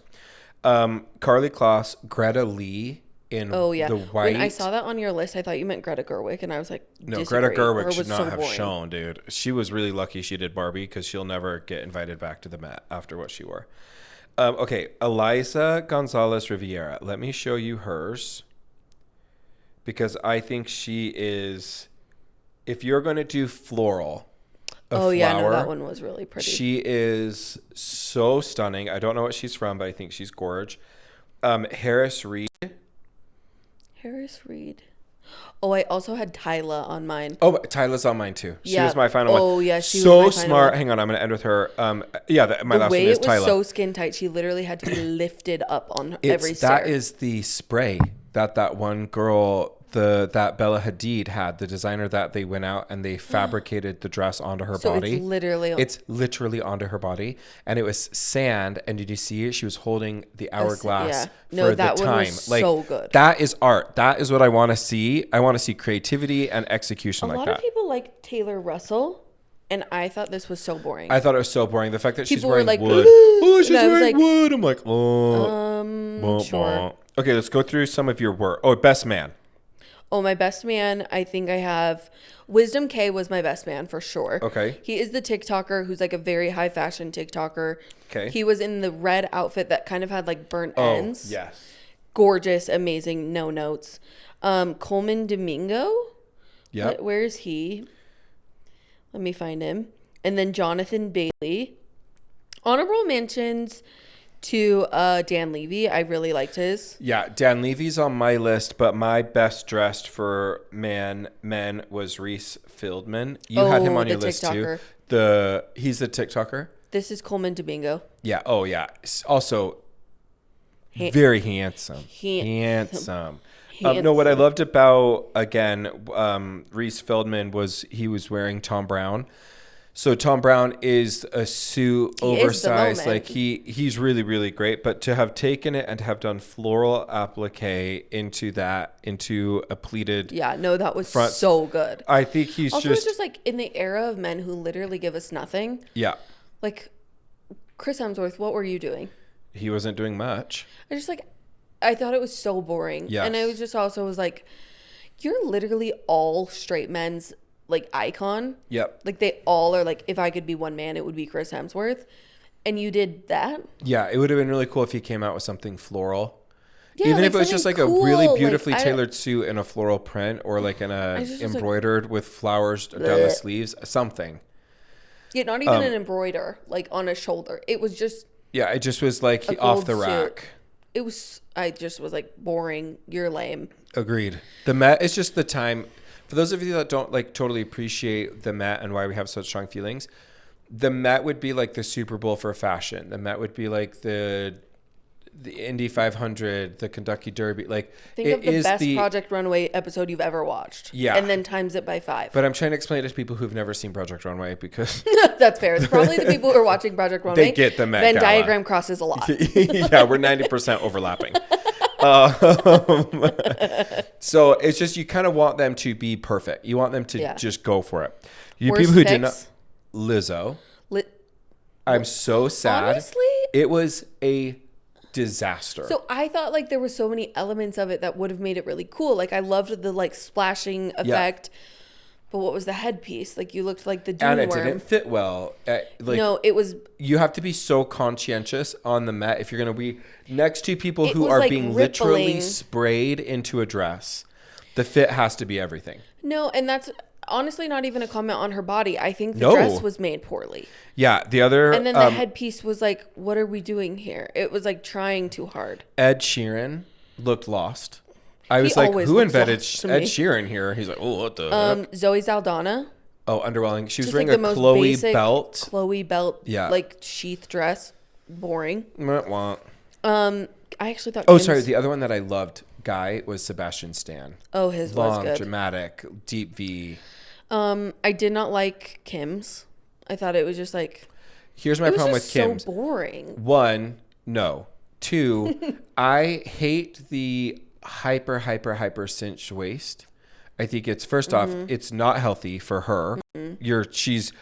Carly Kloss, Greta Lee in the white. When I saw that on your list, I thought you meant Greta Gerwig, and I was like, no, Greta Gerwig should not have shown, dude. She was really lucky she did Barbie because she'll never get invited back to the Met after what she wore. Okay, Eliza Gonzalez Riviera. Let me show you hers because I think she is, if you're going to do floral, that one was really pretty. She is so stunning. I don't know what she's from, but I think she's gorge. Harris Reed. Oh, I also had Tyla on mine. Oh, Tyla's on mine too. She was my final one. Oh, yeah, she was so smart. Hang on, I'm going to end with her. My last one is Tyla. The way it was so skin tight, she literally had to be lifted up on every stair. That is the spray that one girl... that Bella Hadid had, the designer that they went out and they fabricated the dress onto her body. It's literally onto her body. And it was sand. And did you see it? She was holding the hourglass for the time. Was so good. That is art. That is what I want to see. I want to see creativity and execution like that. A lot of people like Taylor Russell. And I thought this was so boring. I thought it was so boring. The fact that people she's wearing like, wood. Oh, she's wearing wood. I'm like, sure. Okay, let's go through some of your work. Oh, best man. Oh, my best man, I think I have... Wisdom K was my best man for sure. Okay. He is the TikToker who's like a very high fashion TikToker. Okay. He was in the red outfit that kind of had like burnt ends. Yes. Gorgeous, amazing, no notes. Coleman Domingo? Yep. Where is he? Let me find him. And then Jonathan Bailey. Honorable mentions... to Dan Levy. I really liked his. Yeah, Dan Levy's on my list, but my best dressed for men was Reese Fieldman. You had him on your list too. He's the TikToker. This is Coleman Domingo. Yeah. Oh yeah. Also very handsome. Handsome. No, what I loved about Reese Fieldman was he was wearing Tom Brown. So Tom Brown is a suit, oversized, like he's really, really great. But to have taken it and to have done floral applique into a pleated that was front, so good. I think he's also just like in the era of men who literally give us nothing. Yeah. Like Chris Hemsworth, what were you doing? He wasn't doing much. I thought it was so boring. Yes. And I was just also was like, you're literally all straight men's like icon. Yep. Like they all are like, if I could be one man, it would be Chris Hemsworth. And you did that. Yeah, it would have been really cool if he came out with something floral. Yeah, even like if it was just like cool, a really beautifully like, tailored suit in a floral print, or like in a embroidered with flowers down the sleeves, something. Yeah, not even an embroider, like on a shoulder. It was just. Yeah, it just was like off the rack. It was. I just was like, boring. You're lame. Agreed. The Met is just the time. For those of you that don't like totally appreciate the Met and why we have such strong feelings, the Met would be like the Super Bowl for fashion. The Met would be like the Indy 500, the Kentucky Derby. Like, think of the best Project Runway episode you've ever watched. Yeah. And then times it by 5. But I'm trying to explain it to people who've never seen Project Runway because... That's fair. It's probably the people who are watching Project Runway. They get the Met Venn Gala. diagram crosses a lot. Yeah, we're 90% overlapping. So it's just, you kind of want them to be perfect. You want them to just go for it. You people who did not... Lizzo. I'm so sad. Honestly? It was a disaster. So I thought like there were so many elements of it that would have made it really cool. Like I loved the like splashing effect. Yeah. But what was the headpiece? Like you looked like the Dune and it worm. didn't fit well. No, it was. You have to be so conscientious on the Met if you're going to be next to people who are like being rippling. Literally sprayed into a dress. The fit has to be everything. No, and that's honestly not even a comment on her body. I think the dress was made poorly. Yeah, the other... And then the headpiece was like, what are we doing here? It was like trying too hard. Ed Sheeran looked lost. I was like, who invented Ed Sheeran here? He's like, oh, what the heck? Zoe Saldana. Oh, underwhelming. She was just wearing like a Chloe belt. Chloe belt, like sheath dress. Boring. I actually thought... sorry. The other one that I loved, Guy, was Sebastian Stan. Oh, his long, was good. Dramatic, deep V. I did not like Kim's. I thought it was just like... Here's my problem with Kim's. So boring. 1, no. 2, I hate the hyper cinched waist. I think it's first off, it's not healthy for her. She's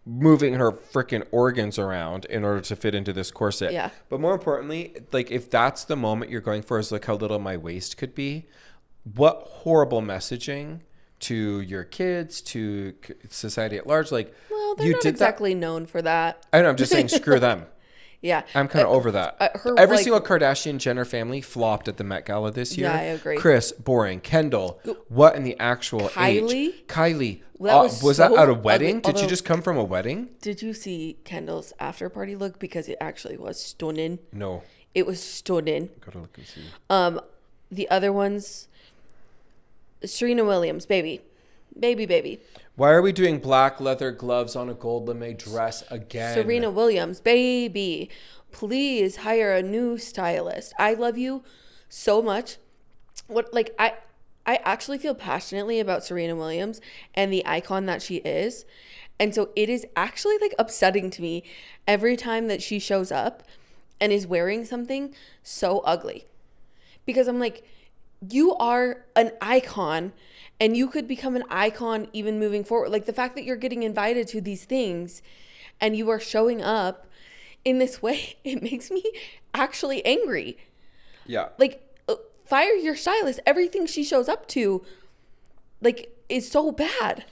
moving her freaking organs around in order to fit into this corset. Yeah. But more importantly, like if that's the moment you're going for is look how little my waist could be. What horrible messaging to your kids, to society at large. Like, well, they're not exactly known for that. I know. I'm just saying, screw them. Yeah. I'm kind of over that. Every single Kardashian Jenner family flopped at the Met Gala this year. Yeah, I agree. Chris, boring. Kendall, what in the actual Kylie? Kylie. Well, was that at a wedding? Did she just come from a wedding? Did you see Kendall's after party look? Because it actually was stunning. No. It was stunning. Gotta look and see. The other ones, Serena Williams, baby. Why are we doing black leather gloves on a gold lame dress again? Serena Williams, baby. Please hire a new stylist. I love you so much. I actually feel passionately about Serena Williams and the icon that she is. And so it is actually like upsetting to me every time that she shows up and is wearing something so ugly. Because I'm like, you are an icon and you could become an icon even moving forward. Like the fact that you're getting invited to these things and you are showing up in this way, it makes me actually angry. Yeah. Like, fire your stylist. Everything she shows up to, like, is so bad.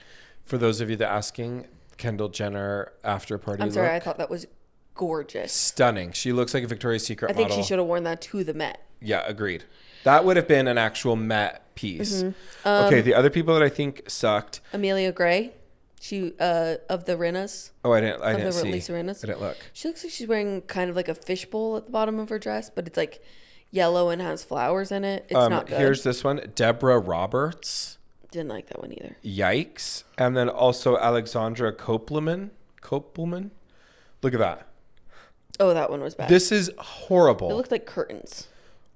For those of you that are asking, Kendall Jenner after party I'm sorry, look. I thought that was gorgeous. Stunning. She looks like a Victoria's Secret model. I think she should have worn that to the Met. Yeah, agreed. That would have been an actual Met piece. Mm-hmm. Okay, the other people that I think sucked. Amelia Gray, she of the Rinnas. Oh, I didn't see. Lisa Rinnas. I didn't look. She looks like she's wearing kind of like a fishbowl at the bottom of her dress, but it's like yellow and has flowers in it. It's not good. Here's this one, Deborah Roberts. Didn't like that one either. Yikes. And then also Alexandra Copeland. Look at that. Oh, that one was bad. This is horrible. It looked like curtains.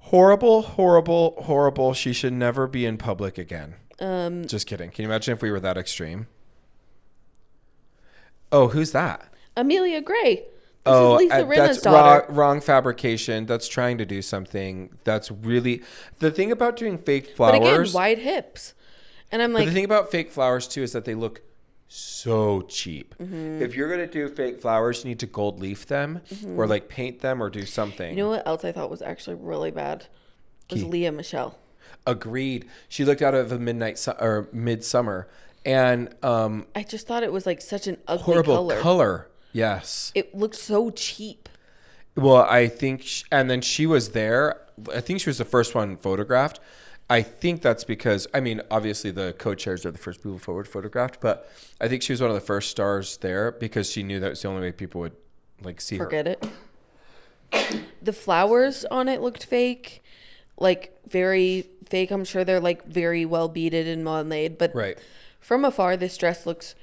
Horrible. She should never be in public again. Just kidding. Can you imagine if we were that extreme? Oh, who's that? Amelia Gray. This is Lisa Rinna's that's daughter. Wrong fabrication. That's trying to do something. That's really... The thing about doing fake flowers... But again, wide hips. And I'm like... But the thing about fake flowers, too, is that they look so cheap. Mm-hmm. If you're going to do fake flowers, you need to gold leaf them or like paint them or do something. You know what else I thought was actually really bad? Was Leah Michele. Agreed. She looked out of a midsummer And I just thought it was like such an ugly horrible color. Yes. It looked so cheap. Well, I think, and then she was there. I think she was the first one photographed. I think that's because, I mean, obviously the co-chairs are the first people forward photographed, but I think she was one of the first stars there because she knew that was the only way people would like see her. Forget it. The flowers on it looked fake, like very fake. I'm sure they're like very well beaded and well made, but right. From afar, this dress looks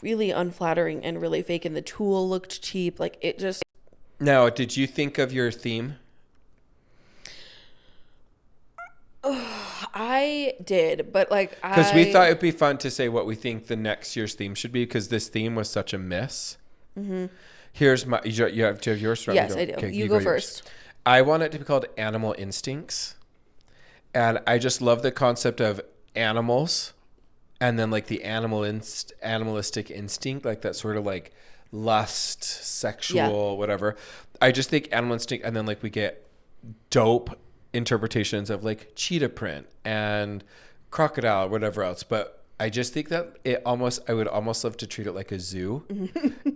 really unflattering and really fake, and the tulle looked cheap. Like it just. Now, did you think of your theme? I did, but like because we thought it'd be fun to say what we think the next year's theme should be, because this theme was such a miss. Mm-hmm. Here's my. You have to have yours. Yes, I do. Okay, you go first. Yours. I want it to be called Animal Instincts, and I just love the concept of animals, and then like the animalistic instinct, like that sort of like lust, sexual, whatever. I just think animal instinct, and then like we get dope interpretations of like cheetah print and crocodile, whatever else. But I just think that I would almost love to treat it like a zoo.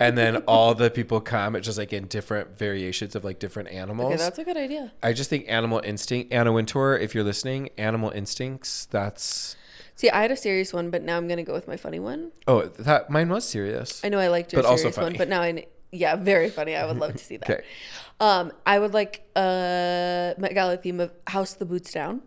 And then all the people come, it's just like in different variations of like different animals. Okay, that's a good idea. I just think Animal Instinct, Anna Wintour, if you're listening, Animal Instincts, that's... See, I had a serious one, but now I'm going to go with my funny one. Oh, mine was serious. I know I liked your serious one, but now yeah, very funny. I would love to see that. Okay. I would like a Met Gala theme of House the Boots Down.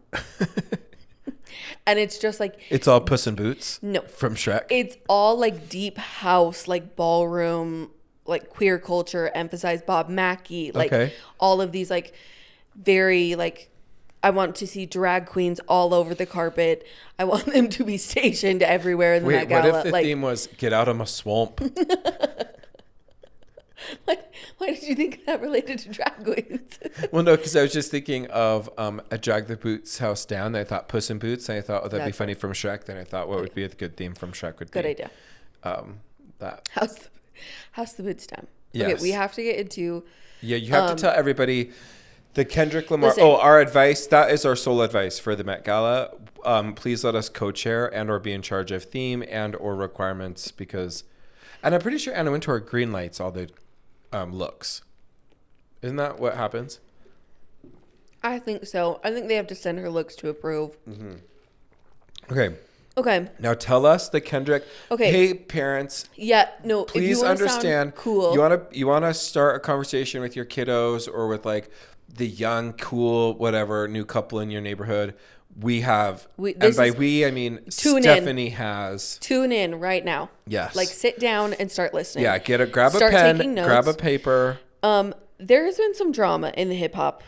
And it's just like... It's all Puss in Boots? No. From Shrek? It's all like deep house, like ballroom, like queer culture, emphasize Bob Mackie. Like all of these like very like... I want to see drag queens all over the carpet. I want them to be stationed everywhere in the Met Gala. What if the theme was Get Out of My Swamp? Why did you think that related to drag queens? Well, no, because I was just thinking of a Drag the Boots House Down. I thought Puss in Boots. And I thought, that'd be funny from Shrek. Then I thought, what would be a good theme from Shrek would be. Good idea. That. House the Boots Down. Yes. Okay, we have to get into... Yeah, you have to tell everybody... The Kendrick Lamar. Our advice. That is our sole advice for the Met Gala. Please let us co-chair and or be in charge of theme and or requirements, because, and I'm pretty sure Anna Wintour greenlights all the looks. Isn't that what happens? I think so. I think they have to send her looks to approve. Mm-hmm. Okay. Now tell us the Kendrick. Okay. Hey parents. Yeah. No. Please if you understand. Cool. You wanna start a conversation with your kiddos or with like the young, cool, whatever new couple in your neighborhood. And by we, I mean Stephanie has. Tune in right now. Yes. Like sit down and start listening. Yeah, grab a pen, grab a paper. There has been some drama in the hip hop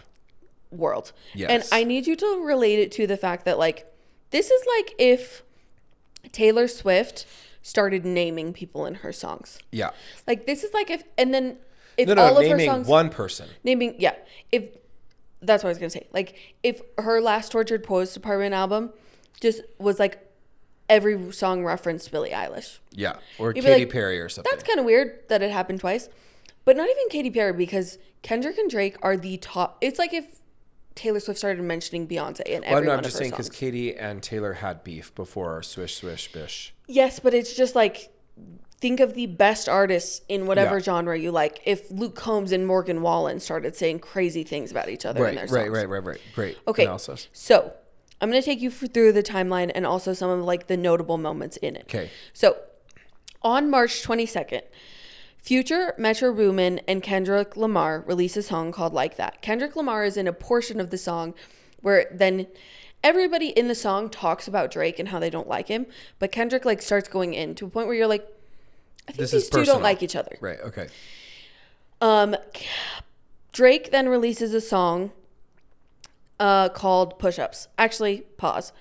world. Yes. And I need you to relate it to the fact that like this is like if Taylor Swift started naming people in her songs. Yeah. Like this is like if all of her songs one person. If that's what I was gonna say. Like if her last Tortured Poets Department album just was like every song referenced Billie Eilish. Yeah. Or Katy Perry or something. That's kind of weird that it happened twice. But not even Katy Perry, because Kendrick and Drake are the top. It's like if Taylor Swift started mentioning Beyonce in every one of her songs. I'm just saying because Katy and Taylor had beef before Swish Swish Bish. Yes, but it's just like, think of the best artists in whatever genre you like. If Luke Combs and Morgan Wallen started saying crazy things about each other in their songs. Right. Great. Okay, analysis. So I'm going to take you through the timeline and also some of like the notable moments in it. Okay. So on March 22nd, Future, Metro Boomin, and Kendrick Lamar release a song called Like That. Kendrick Lamar is in a portion of the song where then everybody in the song talks about Drake and how they don't like him. But Kendrick like starts going in to a point where you're like, I think these two don't like each other. Right, okay. Drake then releases a song called Push-Ups. Actually, pause.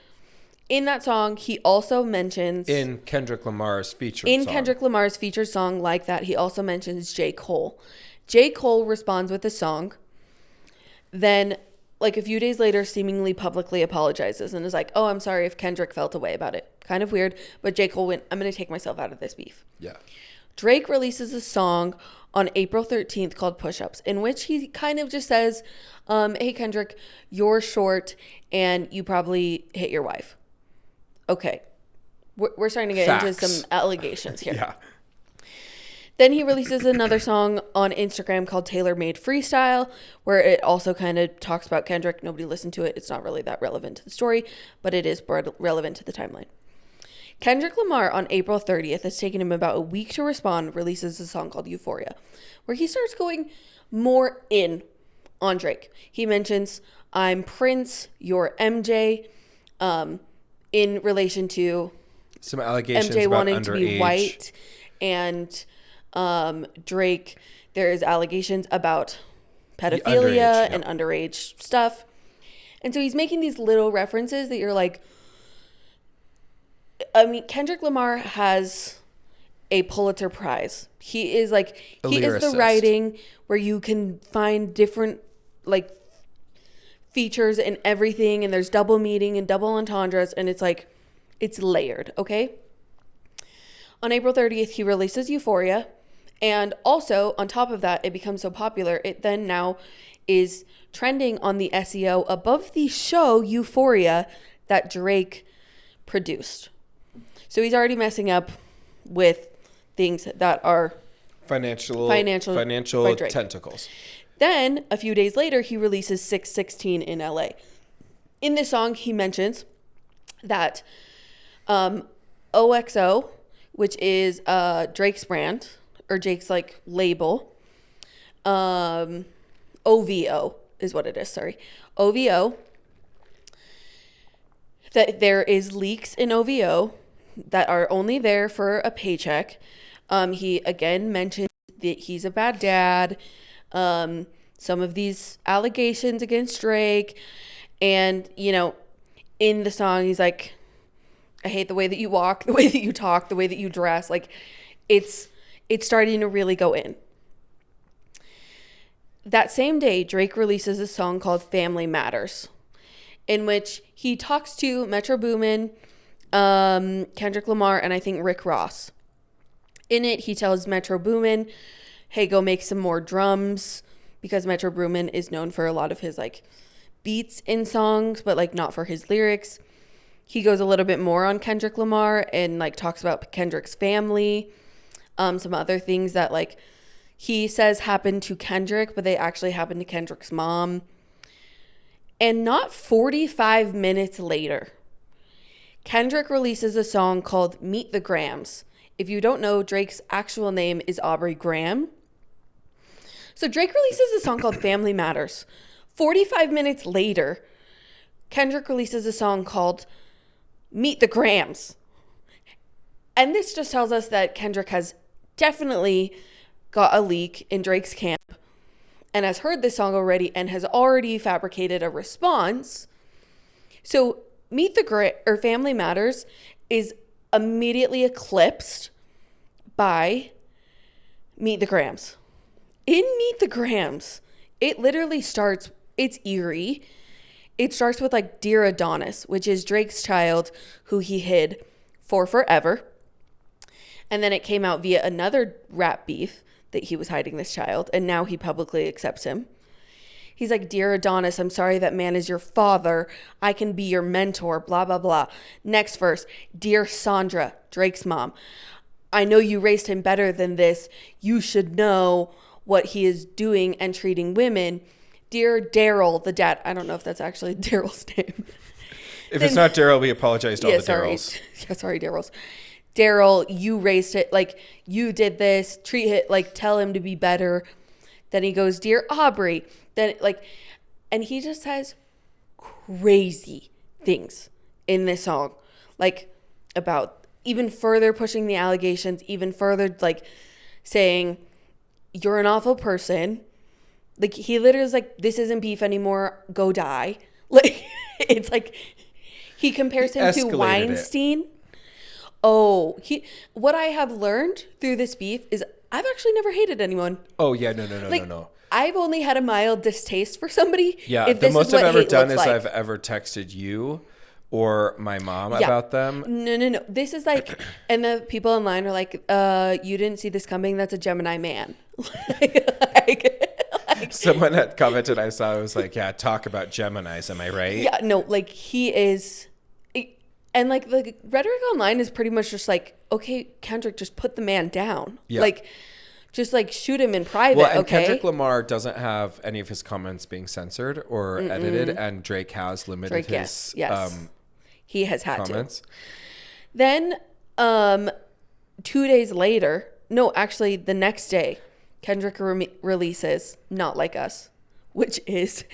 In that song, he also mentions... In Kendrick Lamar's featured song, Like That, he also mentions J. Cole. J. Cole responds with a song. Then, like a few days later, seemingly publicly apologizes and is like, oh, I'm sorry if Kendrick felt a way about it. Kind of weird, but J. Cole went, I'm going to take myself out of this beef. Yeah. Drake releases a song on April 13th called Push-Ups, in which he kind of just says, hey, Kendrick, you're short and you probably hit your wife. Okay. we're starting to get into some allegations here. Yeah. Then he releases another song on Instagram called Tailor Made Freestyle, where it also kind of talks about Kendrick. Nobody listened to it. It's not really that relevant to the story, but it is relevant to the timeline. Kendrick Lamar on April 30th, it's taken him about a week to respond, releases a song called Euphoria, where he starts going more in on Drake. He mentions, I'm Prince, you're MJ, in relation to some allegations MJ about wanting underage. To be white, and Drake, there's allegations about pedophilia and underage stuff. And so he's making these little references that you're like, I mean, Kendrick Lamar has a Pulitzer Prize. He is like, he is the writing where you can find different like features in everything, and there's double meaning and double entendres, and it's like, it's layered, okay? On April 30th, he releases Euphoria. And also, on top of that, it becomes so popular, it then now is trending on the SEO above the show Euphoria that Drake produced. So he's already messing up with things that are financial tentacles. Then, a few days later, he releases 616 in LA. In this song, he mentions that OXO, which is Drake's brand, or Drake's like label, OVO is what it is, sorry. OVO, that there is leaks in OVO that are only there for a paycheck. He again mentioned that he's a bad dad, some of these allegations against Drake, and, you know, in the song, he's like, I hate the way that you walk, the way that you talk, the way that you dress. Like, it's starting to really go in. That same day, Drake releases a song called Family Matters, in which he talks to Metro Boomin, Kendrick Lamar, and I think Rick Ross. In it, he tells Metro Boomin, hey, go make some more drums, because Metro Boomin is known for a lot of his like beats in songs, but like not for his lyrics. He goes a little bit more on Kendrick Lamar and like talks about Kendrick's family, some other things that like he says happened to Kendrick, but they actually happened to Kendrick's mom. And not 45 minutes later, Kendrick releases a song called Meet the Grams. If you don't know, Drake's actual name is Aubrey Graham. So Drake releases a song called Family Matters. 45 minutes later, Kendrick releases a song called Meet the Grams. And this just tells us that Kendrick has definitely got a leak in Drake's camp and has heard this song already and has already fabricated a response. So Family Matters is immediately eclipsed by Meet the Grams. In Meet the Grams, it literally starts, it's eerie. It starts with like Dear Adonis, which is Drake's child who he hid for forever. And then it came out via another rap beef that he was hiding this child, and now he publicly accepts him. He's like, Dear Adonis, I'm sorry that man is your father. I can be your mentor, blah, blah, blah. Next verse, Dear Sandra, Drake's mom. I know you raised him better than this. You should know what he is doing and treating women. Dear Daryl, the dad. I don't know if that's actually Daryl's name. If it's not Daryl, we apologize to all the Daryls. Yeah, sorry, Daryls. Daryl, you raised it, like, you did this, treat it, like, tell him to be better. Then he goes, Dear Aubrey. Then, like, and he just says crazy things in this song, like, about even further pushing the allegations, even further, like, saying, you're an awful person. Like, he literally is like, this isn't beef anymore, go die. Like, it's like, he compares him to Weinstein. What I have learned through this beef is I've actually never hated anyone. Oh, yeah, no. I've only had a mild distaste for somebody. Yeah, the most I've ever done is I've ever texted you or my mom about them. No. This is like, and the people online are like, you didn't see this coming. That's a Gemini man. Someone had commented, I saw, it was like, yeah, talk about Geminis. Am I right? Yeah, no, like he is, And like the rhetoric online is pretty much just like, okay, Kendrick, just put the man down. Yeah. Like, just like shoot him in private. Well, and okay? Kendrick Lamar doesn't have any of his comments being censored or edited, and Drake has limited his he has had comments. To. Then 2 days later, no, actually the next day, Kendrick releases Not Like Us, which is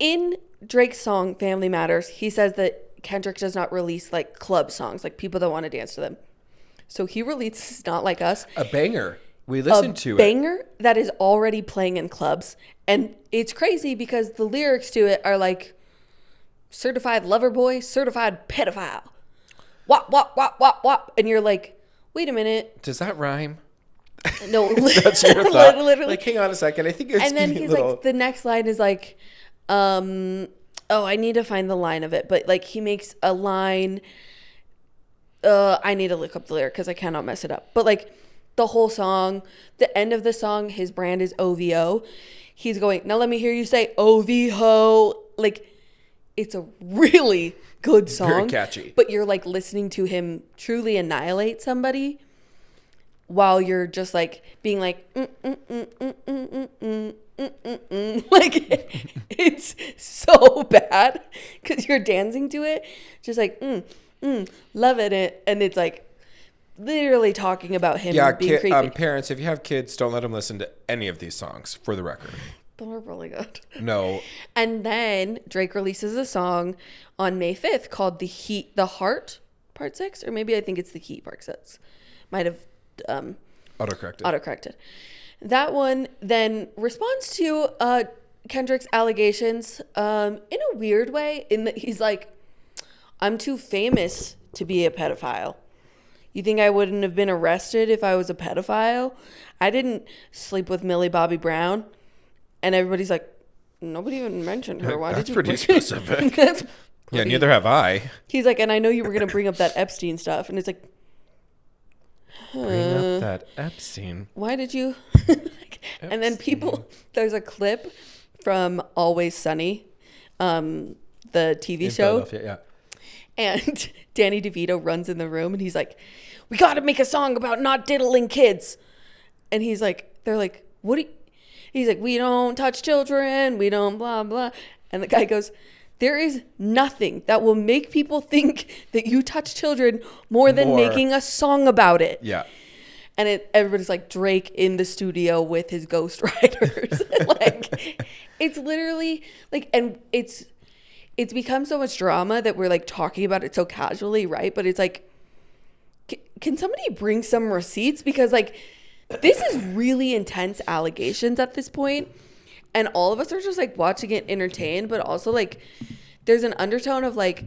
in Drake's song Family Matters, he says that Kendrick does not release like club songs, like people that want to dance to them. So he releases Not Like Us. A banger. We listened to it. A banger that is already playing in clubs. And it's crazy because the lyrics to it are like, certified lover boy, certified pedophile. Wop, wop, wop, wop, wop. And you're like, wait a minute. Does that rhyme? No. That's your thought. Literally. Like, hang on a second. I think it's and then he's like, the next line is like, oh, I need to find the line of it. But like he makes a line. I need to look up the lyric because I cannot mess it up. But like the whole song, the end of the song, his brand is OVO. He's going, now let me hear you say OVO. Like it's a really good song. Very catchy. But you're like listening to him truly annihilate somebody while you're just like being like, like it's so bad because you're dancing to it. Just like, loving it. And it's like literally talking about him being creepy. Parents, if you have kids, don't let them listen to any of these songs, for the record. They're really good. No. And then Drake releases a song on May 5th called The Heart Part 6, or maybe I think it's The Heat Part 6. Might have autocorrected. That one then responds to Kendrick's allegations in a weird way, in that he's like, I'm too famous to be a pedophile. You think I wouldn't have been arrested if I was a pedophile? I didn't sleep with Millie Bobby Brown. And everybody's like, nobody even mentioned her. Why That's did you pretty specific. That's pretty... Yeah, neither have I. He's like, and I know you were going to bring up that Epstein stuff. And it's like, bring up that Epstein. Why did you? And then there's a clip from Always Sunny, the TV show. Yeah. And Danny DeVito runs in the room and he's like, we got to make a song about not diddling kids. And he's like, they're like, what do you? He's like, we don't touch children. We don't blah, blah. And the guy goes, there is nothing that will make people think that you touch children more than making a song about it. Yeah. And everybody's like Drake in the studio with his ghostwriters. Like, it's literally like, and it's become so much drama that we're like talking about it so casually, right? But it's like, can somebody bring some receipts? Because like, this is really intense allegations at this point, and all of us are just like watching it entertained, but also like there's an undertone of like,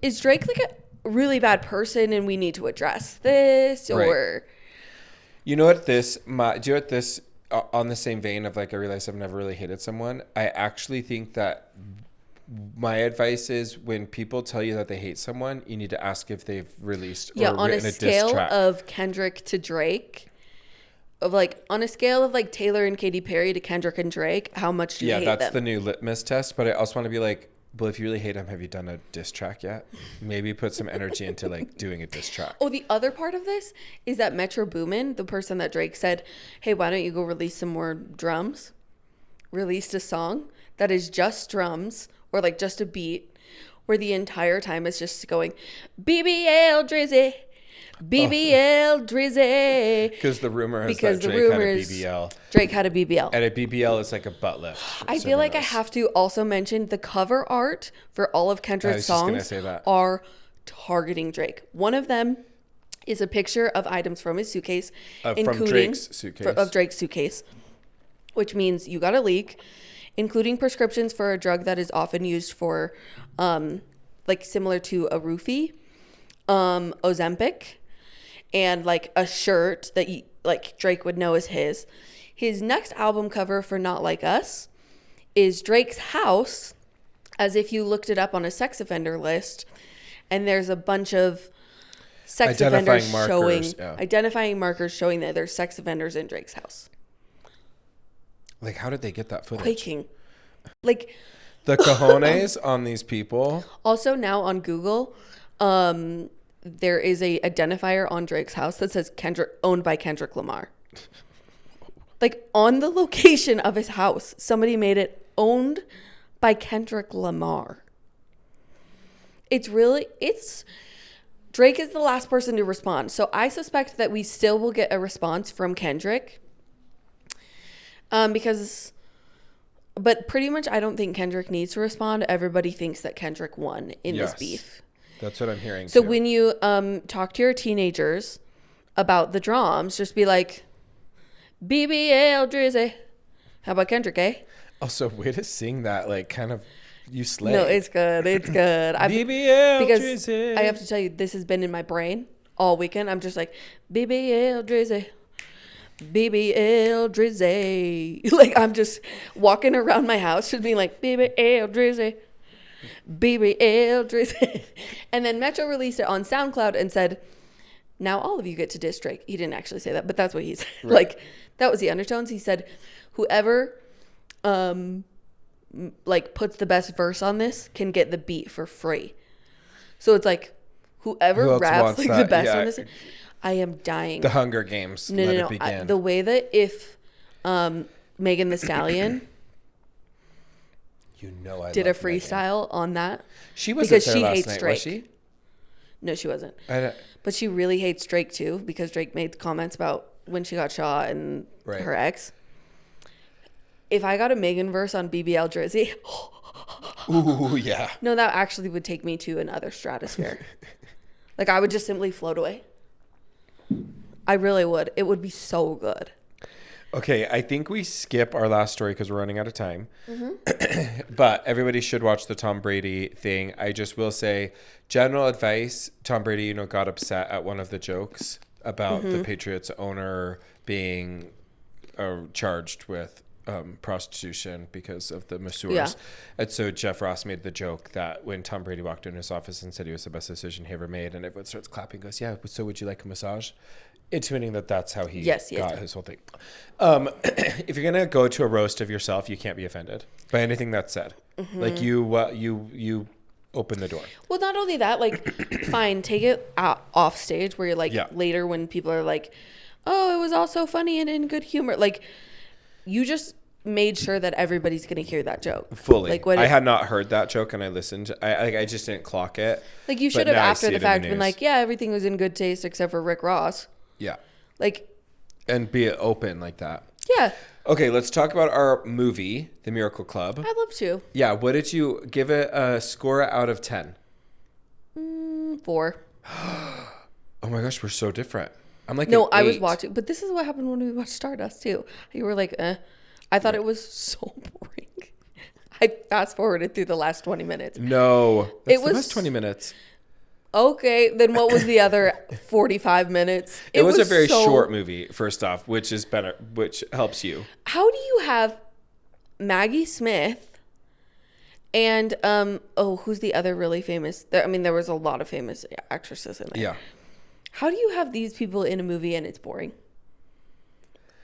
is Drake like a really bad person and we need to address this? Or right. You know what this on the same vein of like, I realize I've never really hated someone. I actually think that my advice is when people tell you that they hate someone, you need to ask if they've released or on written a a scale diss track. of Kendrick to Drake, of like on a scale of like Taylor and Katy Perry to Kendrick and Drake, how much do you hate them? Yeah, that's the new litmus test. But I also want to be like, well, if you really hate them, have you done a diss track yet? Maybe put some energy into like doing a diss track. Oh, the other part of this is that Metro Boomin, the person that Drake said, hey, why don't you go release some more drums, released a song that is just drums or like just a beat where the entire time it's just going BBL Drizzy, BBL Drizzy. Because the rumor is that Drake had a BBL. Drake had a BBL. And a BBL is like a butt lift. I feel like I have to also mention the cover art for all of Kendrick's songs are targeting Drake. One of them is a picture of items from his suitcase, from Drake's suitcase. Of Drake's suitcase, which means you got a leak, including prescriptions for a drug that is often used for, like similar to a roofie, Ozempic, and like a shirt that like Drake would know is his. His next album cover for Not Like Us is Drake's house, as if you looked it up on a sex offender list, and there's a bunch of identifying markers showing that there's sex offenders in Drake's house. Like, how did they get that footage? Quaking. Like, The cojones on these people. Also, now on Google, there is a identifier on Drake's house that says owned by Kendrick Lamar. Like, on the location of his house, somebody made it owned by Kendrick Lamar. Drake is the last person to respond. So I suspect that we still will get a response from Kendrick. But pretty much I don't think Kendrick needs to respond. Everybody thinks that Kendrick won in this beef. That's what I'm hearing. So when you talk to your teenagers about the drums, just be like, BBL Drizzy. How about Kendrick, eh? Also, way to sing that, like, kind of, you slay. No, it's good. It's good. BBL because Drizzy. I have to tell you, this has been in my brain all weekend. I'm just like, BBL Drizzy. BBL Drizzy. Like, I'm just walking around my house just being like, BBL Drizzy. BBL Drizzy. And then Metro released it on SoundCloud and said, now all of you get to diss Drake. He didn't actually say that, but that's what he said. Right. Like, that was the undertones. He said, whoever like puts the best verse on this can get the beat for free. So it's like, whoever raps like the best on this, I am dying. The Hunger Games. No. It begin. The way that if Megan Thee Stallion did a freestyle on that. She wasn't because there she last hates night, Drake. was she? No, she wasn't. But she really hates Drake too, because Drake made comments about when she got shot and her ex. If I got a Megan verse on BBL Drizzy, ooh, yeah. No, that actually would take me to another stratosphere. Like, I would just simply float away. I really would. It would be so good. Okay, I think we skip our last story because we're running out of time. Mm-hmm. But everybody should watch the Tom Brady thing. I just will say, general advice, Tom Brady, got upset at one of the jokes about the Patriots owner being charged with prostitution because of the masseurs. Yeah. And so Jeff Ross made the joke that when Tom Brady walked in his office and said he was the best decision he ever made, and everyone starts clapping, goes, yeah, so would you like a massage? Intimating that that's how he got his whole thing. If you're gonna go to a roast of yourself, you can't be offended by anything that's said. Mm-hmm. Like you open the door. Well, not only that, like, fine, take it off stage where you're like later when people are like, oh, it was all so funny and in good humor. Like, you just made sure that everybody's gonna hear that joke fully. Like, I had not heard that joke and I listened. I just didn't clock it. Like, you should have after the fact been like, yeah, everything was in good taste except for Rick Ross. Yeah. Like, and be open like that. Yeah. Okay, let's talk about our movie, The Miracle Club. I'd love to. Yeah, what did you give it a score out of 10? 4. Oh my gosh, we're so different. I'm like, no, I was watching, but this is what happened when we watched Stardust too. You were like, I thought it was so boring. I fast forwarded through the last 20 minutes. No, it was the best 20 minutes. Okay, then what was the other 45 minutes? It was a very short movie, first off, which is better, which helps you. How do you have Maggie Smith and who's the other really famous? I mean, there was a lot of famous actresses in there. Yeah. How do you have these people in a movie and it's boring?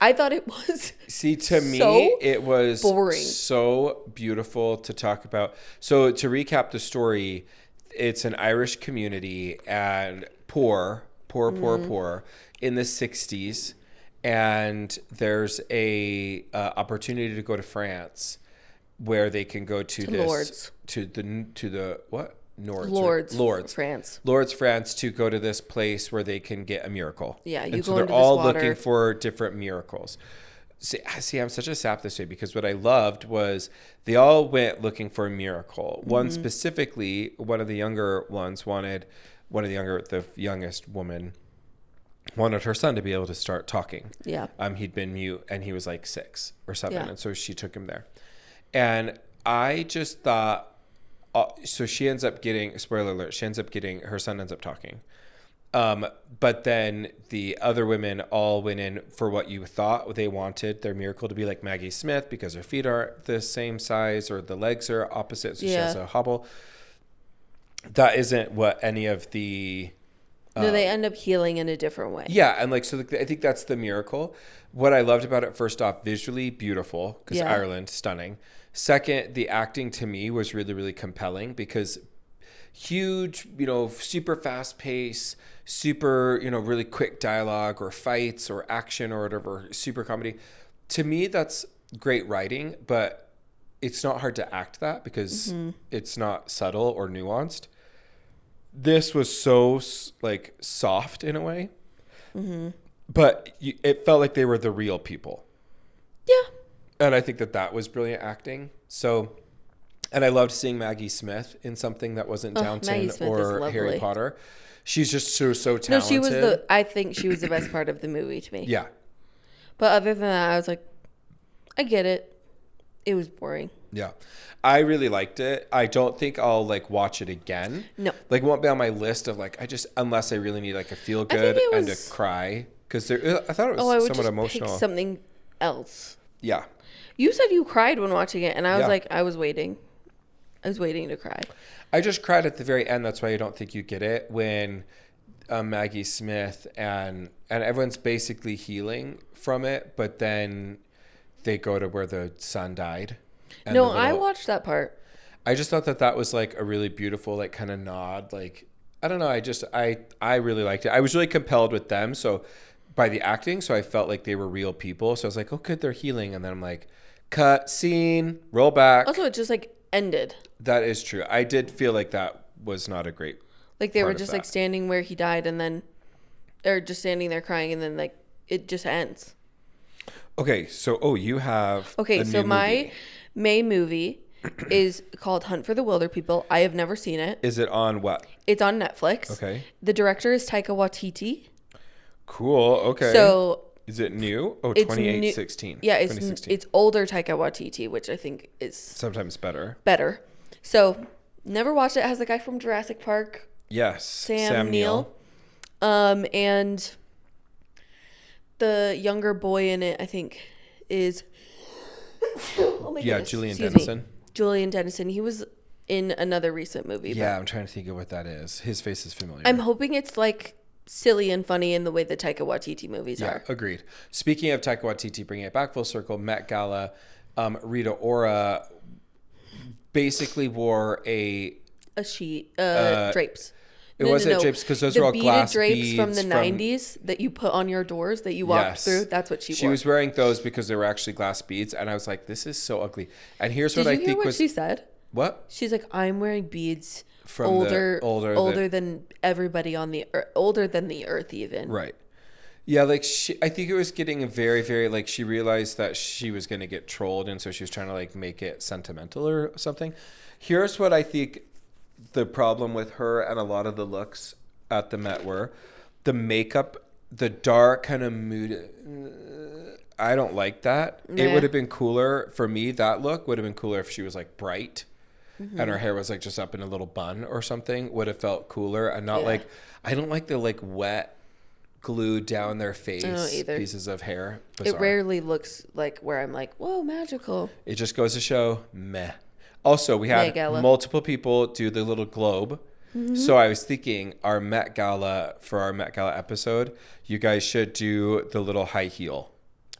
I thought it was. See, to me, it was boring. So beautiful to talk about. So to recap the story, it's an Irish community and poor in the 60s. And there's a opportunity to go to France where they can go to this Lourdes. to the what? Lourdes, France. Lourdes, France, to go to this place where they can get a miracle. Yeah, and so they're all looking for different miracles. See, I'm such a sap this way because what I loved was they all went looking for a miracle. Mm-hmm. One specifically, the youngest woman wanted her son to be able to start talking. Yeah. He'd been mute and he was like 6 or 7, and so she took him there. And I just thought. So she ends up getting, spoiler alert, her son ends up talking. But then the other women all went in for what you thought they wanted their miracle to be like Maggie Smith because her feet aren't the same size or the legs are opposite. So she has a hobble. That isn't what any of the... No, they end up healing in a different way. Yeah. And I think that's the miracle. What I loved about it, first off, visually beautiful because Ireland, stunning. Second, the acting to me was really, really compelling because huge, super fast pace, super, really quick dialogue or fights or action or whatever, super comedy. To me, that's great writing, but it's not hard to act that because it's not subtle or nuanced. This was so like soft in a way, but it felt like they were the real people. Yeah. And I think that was brilliant acting. So, and I loved seeing Maggie Smith in something that wasn't Downton or Harry Potter. She's just so talented. No, she was I think she was the best part of the movie to me. Yeah. But other than that, I was like, I get it. It was boring. Yeah. I really liked it. I don't think I'll like watch it again. No. Like, won't be on my list of like, unless I really need like a feel good and a cry. Because I thought it was somewhat emotional. Pick something else. Yeah. You said you cried when watching it, and I was like, I was waiting. I was waiting to cry. I just cried at the very end. That's why I don't think you get it. When Maggie Smith and everyone's basically healing from it, but then they go to where the son died. No, I watched that part. I just thought that was like a really beautiful, like kind of nod. Like, I don't know. I really liked it. I was really compelled with them. So by the acting, so I felt like they were real people. So I was like, oh, good, they're healing. And then I'm like, cut, scene, roll back. Also, it just like ended. That is true. I did feel like that was not a great like they were just like standing where he died and then they're just standing there crying and then like it just ends. Okay, so you have okay, so my May movie is called Hunt for the Wilderpeople. I have never seen it. Is it on what? It's on Netflix. Okay. The director is Taika Waititi. Cool. Okay. So is it new? Oh, 2016. Yeah, it's older Taika Waititi, which I think is sometimes better. So never watched it. It has the guy from Jurassic Park. Yes. Sam Neill. And the younger boy in it, I think, is Julian Dennison. Julian Dennison. He was in another recent movie. Yeah, I'm trying to think of what that is. His face is familiar. I'm hoping it's like silly and funny in the way the Taika Waititi movies are. Yeah, agreed. Speaking of Taika Waititi, bringing it back full circle, Met Gala, Rita Ora basically wore a sheet, drapes. It wasn't drapes because those were all glass beads from the 90s that you put on your doors that you walked through. That's what she wore. She was wearing those because they were actually glass beads, and I was like, "This is so ugly." And here's what I think was. Did you hear what she said? What? She's like, "I'm wearing beads from older than everybody on the older than the earth even." Right. Yeah, like I think it was getting very, very like she realized that she was going to get trolled, and so she was trying to like make it sentimental or something. Here's what I think the problem with her and a lot of the looks at the Met were. The makeup, the dark kind of mood. I don't like that. Yeah. It would have been cooler for me. That look would have been cooler if she was like bright and her hair was like just up in a little bun or something. Would have felt cooler and not like, I don't like the like wet glued down their face pieces of hair. Bizarre. It rarely looks like where I'm like, whoa, magical. It just goes to show, meh. Also, we had multiple people do the little globe. Mm-hmm. So I was thinking for our Met Gala episode, you guys should do the little high heel.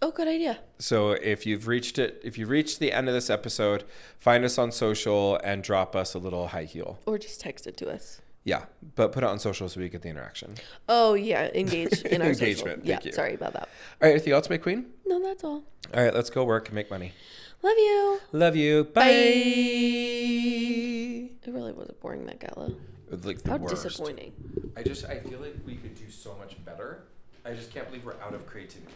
Oh, good idea. So if you've reached the end of this episode, find us on social and drop us a little high heel. Or just text it to us. Yeah, but put it on social so we get the interaction. Oh, yeah, engage in our engagement. Thank you. Sorry about that. All right, anything else, my queen? No, that's all. All right, let's go work and make money. Love you. Love you. Bye. It really was a boring Met Gala. Like the How worst. Disappointing. I feel like we could do so much better. I just can't believe we're out of creativity.